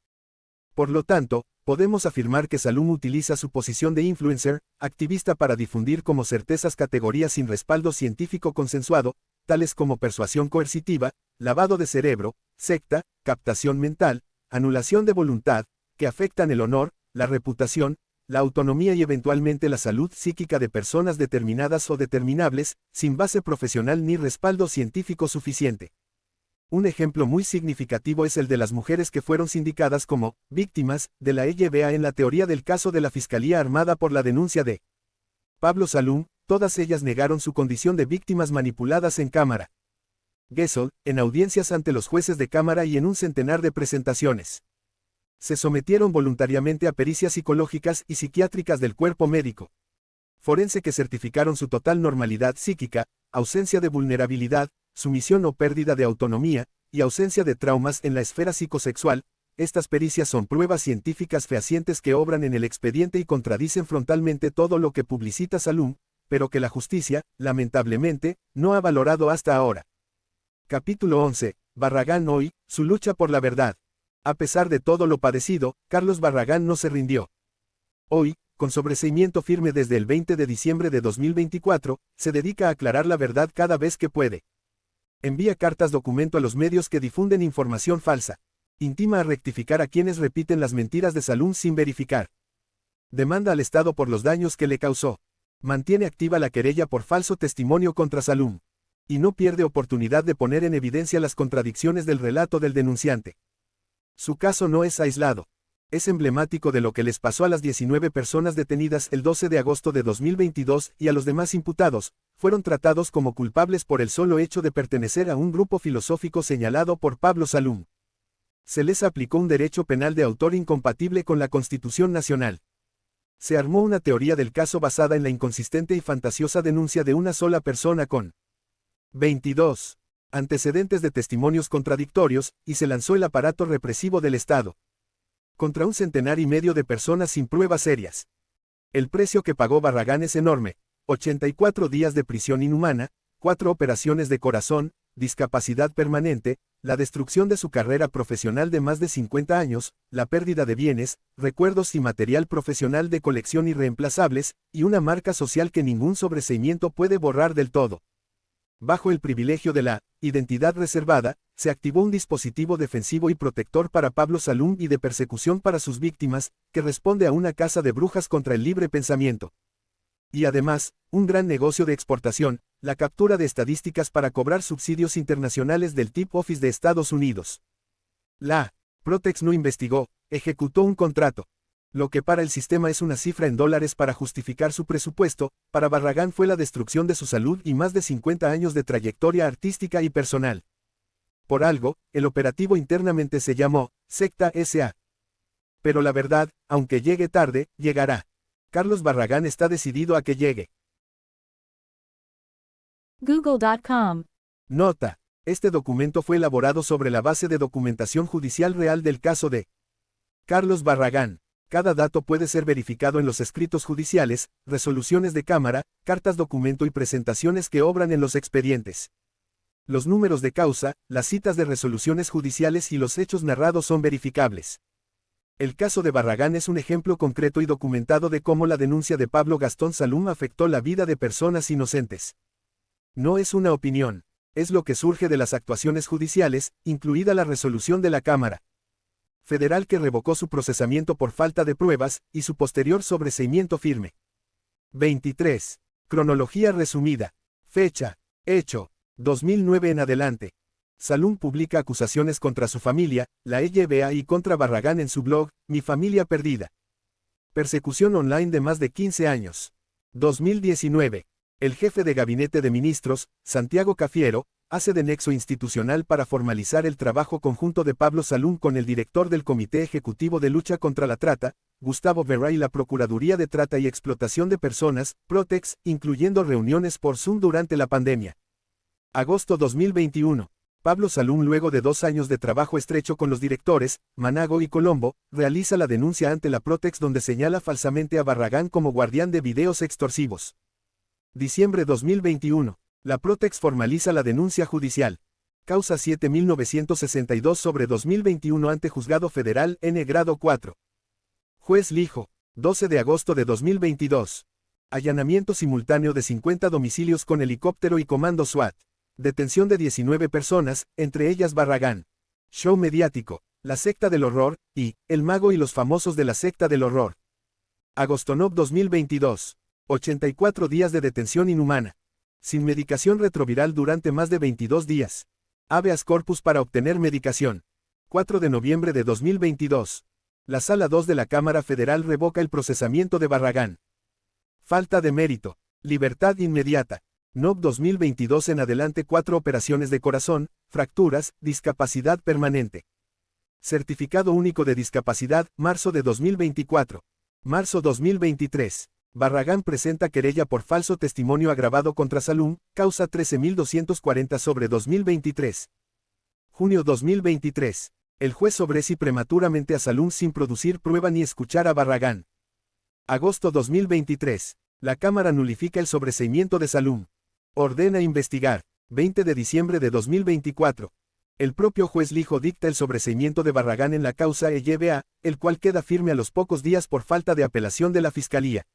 Por lo tanto, podemos afirmar que Salum utiliza su posición de influencer, activista para difundir como certezas categorías sin respaldo científico consensuado, tales como persuasión coercitiva, lavado de cerebro, secta, captación mental, anulación de voluntad, que afectan el honor, la reputación, la autonomía y eventualmente la salud psíquica de personas determinadas o determinables, sin base profesional ni respaldo científico suficiente. Un ejemplo muy significativo es el de las mujeres que fueron sindicadas como víctimas de la LGBA en la teoría del caso de la Fiscalía Armada por la denuncia de Pablo Salum. Todas ellas negaron su condición de víctimas manipuladas en cámara. Gesell, en audiencias ante los jueces de cámara y en un centenar de presentaciones. Se sometieron voluntariamente a pericias psicológicas y psiquiátricas del cuerpo médico forense que certificaron su total normalidad psíquica, ausencia de vulnerabilidad, sumisión o pérdida de autonomía, y ausencia de traumas en la esfera psicosexual. Estas pericias son pruebas científicas fehacientes que obran en el expediente y contradicen frontalmente todo lo que publicita Salum, pero que la justicia, lamentablemente, no ha valorado hasta ahora. Capítulo 11. Barragán hoy, su lucha por la verdad. A pesar de todo lo padecido, Carlos Barragán no se rindió. Hoy, con sobreseimiento firme desde el 20 de diciembre de 2024, se dedica a aclarar la verdad cada vez que puede. Envía cartas documento a los medios que difunden información falsa. Intima a rectificar a quienes repiten las mentiras de Salum sin verificar. Demanda al Estado por los daños que le causó. Mantiene activa la querella por falso testimonio contra Salum. Y no pierde oportunidad de poner en evidencia las contradicciones del relato del denunciante. Su caso no es aislado. Es emblemático de lo que les pasó a las 19 personas detenidas el 12 de agosto de 2022 y a los demás imputados. Fueron tratados como culpables por el solo hecho de pertenecer a un grupo filosófico señalado por Pablo Salum. Se les aplicó un derecho penal de autor incompatible con la Constitución Nacional. Se armó una teoría del caso basada en la inconsistente y fantasiosa denuncia de una sola persona con 22 antecedentes de testimonios contradictorios, y se lanzó el aparato represivo del Estado contra 1,5 centenar de personas sin pruebas serias. El precio que pagó Barragán es enorme: 84 días de prisión inhumana, 4 operaciones de corazón, discapacidad permanente, la destrucción de su carrera profesional de más de 50 años, la pérdida de bienes, recuerdos y material profesional de colección irreemplazables, y una marca social que ningún sobreseimiento puede borrar del todo. Bajo el privilegio de la identidad reservada, se activó un dispositivo defensivo y protector para Pablo Salum y de persecución para sus víctimas, que responde a una caza de brujas contra el libre pensamiento. Y además, un gran negocio de exportación, la captura de estadísticas para cobrar subsidios internacionales del Tip Office de Estados Unidos. La Protex no investigó, ejecutó un contrato. Lo que para el sistema es una cifra en dólares para justificar su presupuesto, para Barragán fue la destrucción de su salud y más de 50 años de trayectoria artística y personal. Por algo, el operativo internamente se llamó Secta S.A. Pero la verdad, aunque llegue tarde, llegará. Carlos Barragán está decidido a que llegue. Google.com. Nota. Este documento fue elaborado sobre la base de documentación judicial real del caso de Carlos Barragán. Cada dato puede ser verificado en los escritos judiciales, resoluciones de cámara, cartas documento y presentaciones que obran en los expedientes. Los números de causa, las citas de resoluciones judiciales y los hechos narrados son verificables. El caso de Barragán es un ejemplo concreto y documentado de cómo la denuncia de Pablo Gastón Salum afectó la vida de personas inocentes. No es una opinión, es lo que surge de las actuaciones judiciales, incluida la resolución de la Cámara Federal que revocó su procesamiento por falta de pruebas, y su posterior sobreseimiento firme. 23. Cronología resumida. Fecha. Hecho. 2009 en adelante. Salum publica acusaciones contra su familia, la LGBA y contra Barragán en su blog, Mi Familia Perdida. Persecución online de más de 15 años. 2019. El jefe de gabinete de ministros, Santiago Cafiero, hace de nexo institucional para formalizar el trabajo conjunto de Pablo Salum con el director del Comité Ejecutivo de Lucha contra la Trata, Gustavo Vera, y la Procuraduría de Trata y Explotación de Personas, Protex, incluyendo reuniones por Zoom durante la pandemia. Agosto 2021. Pablo Salum, luego de 2 años de trabajo estrecho con los directores, Manago y Colombo, realiza la denuncia ante la Protex donde señala falsamente a Barragán como guardián de videos extorsivos. Diciembre 2021. La Protex formaliza la denuncia judicial. Causa 7962 sobre 2021 ante Juzgado Federal N Grado 4. Juez Lijo, 12 de agosto de 2022. Allanamiento simultáneo de 50 domicilios con helicóptero y comando SWAT. Detención de 19 personas, entre ellas Barragán. Show mediático, La secta del horror, y El mago y los famosos de la secta del horror. Agostonov 2022. 84 días de detención inhumana. Sin medicación retroviral durante más de 22 días. Habeas corpus para obtener medicación. 4 de noviembre de 2022. La Sala 2 de la Cámara Federal revoca el procesamiento de Barragán. Falta de mérito. Libertad inmediata. NOV 2022 en adelante 4 operaciones de corazón, fracturas, discapacidad permanente. Certificado único de discapacidad, marzo de 2024. Marzo 2023. Barragán presenta querella por falso testimonio agravado contra Salum, causa 13.240 sobre 2023. Junio 2023. El juez sobresee prematuramente a Salum sin producir prueba ni escuchar a Barragán. Agosto 2023. La Cámara nulifica el sobreseimiento de Salum. Ordena investigar. 20 de diciembre de 2024. El propio juez Lijo dicta el sobreseimiento de Barragán en la causa EYBA, el cual queda firme a los pocos días por falta de apelación de la Fiscalía.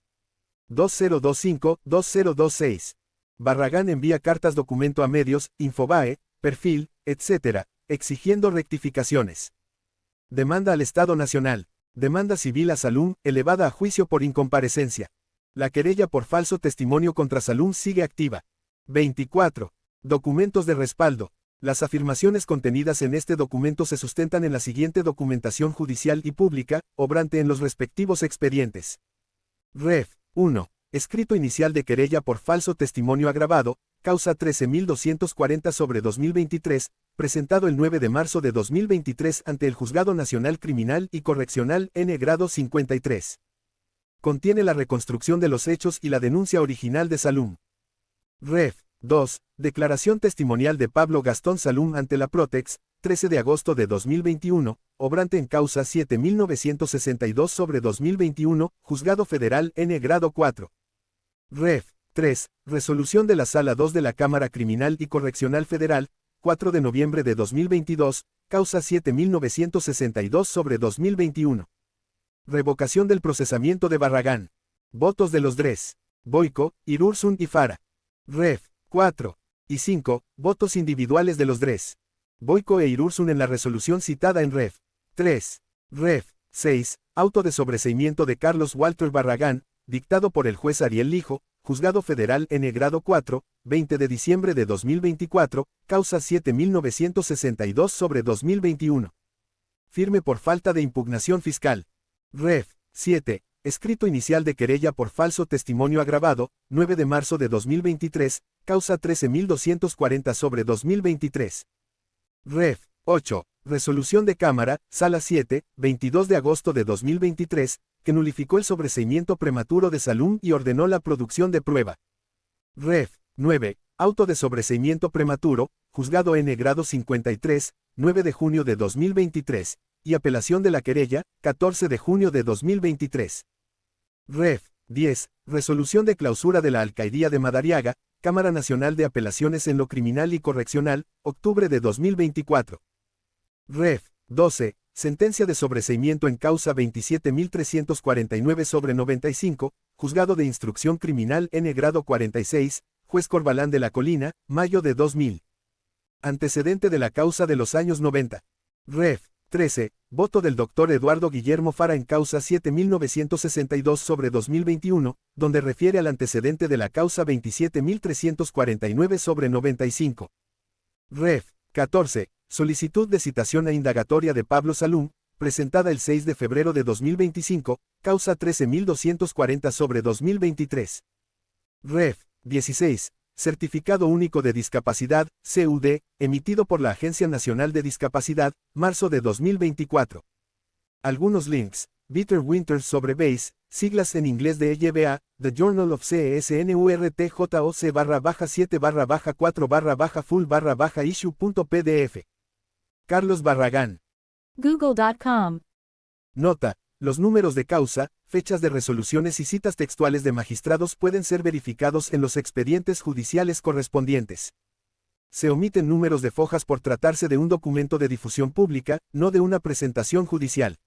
2025-2026. Barragán envía cartas documento a medios, Infobae, Perfil, etc., exigiendo rectificaciones. Demanda al Estado Nacional. Demanda civil a Salum, elevada a juicio por incomparecencia. La querella por falso testimonio contra Salum sigue activa. 24. Documentos de respaldo. Las afirmaciones contenidas en este documento se sustentan en la siguiente documentación judicial y pública, obrante en los respectivos expedientes. Ref. 1. Escrito inicial de querella por falso testimonio agravado, causa 13.240 sobre 2023, presentado el 9 de marzo de 2023 ante el Juzgado Nacional Criminal y Correccional N Grado 53. Contiene la reconstrucción de los hechos y la denuncia original de Salum. Ref. 2. Declaración testimonial de Pablo Gastón Salum ante la Protex, 13 de agosto de 2021, obrante en causa 7962 sobre 2021, Juzgado Federal N Grado 4. Ref. 3. Resolución de la Sala 2 de la Cámara Criminal y Correccional Federal, 4 de noviembre de 2022, causa 7962 sobre 2021. Revocación del procesamiento de Barragán. Votos de los DRES. Boyko, Irursun y Fara. Ref. 4. Y 5. Votos individuales de los DRES. Boyko e Irursun en la resolución citada en Ref. 3. Ref. 6. Auto de sobreseimiento de Carlos Walter Barragán, dictado por el juez Ariel Lijo, Juzgado Federal N Grado 4, 20 de diciembre de 2024, causa 7962 sobre 2021. Firme por falta de impugnación fiscal. Ref. 7. Escrito inicial de querella por falso testimonio agravado, 9 de marzo de 2023, causa 13.240 sobre 2023. Ref. 8. Resolución de Cámara, Sala 7, 22 de agosto de 2023, que nulificó el sobreseimiento prematuro de Salum y ordenó la producción de prueba. Ref. 9. Auto de sobreseimiento prematuro, Juzgado N Grado 53, 9 de junio de 2023, y apelación de la querella, 14 de junio de 2023. Ref. 10. Resolución de clausura de la Alcaidía de Madariaga, Cámara Nacional de Apelaciones en lo Criminal y Correccional, octubre de 2024. Ref. 12. Sentencia de sobreseimiento en causa 27.349 sobre 95, Juzgado de Instrucción Criminal N Grado 46, Juez Corbalán de la Colina, mayo de 2000. Antecedente de la causa de los años 90. Ref. 13. Voto del Dr. Eduardo Guillermo Fara en causa 7962 sobre 2021, donde refiere al antecedente de la causa 27.349 sobre 95. Ref. 14. Solicitud de citación a indagatoria de Pablo Salum, presentada el 6 de febrero de 2025, causa 13.240 sobre 2023. Ref. 16. Certificado Único de Discapacidad, CUD, emitido por la Agencia Nacional de Discapacidad, marzo de 2024. Algunos links. Peter Winters sobre BASE, siglas en inglés de EYBA, The Journal of CESNURTJOC-7-4-full-issue.pdf. Carlos Barragán. Google.com. Nota. Los números de causa, fechas de resoluciones y citas textuales de magistrados pueden ser verificados en los expedientes judiciales correspondientes. Se omiten números de fojas por tratarse de un documento de difusión pública, no de una presentación judicial.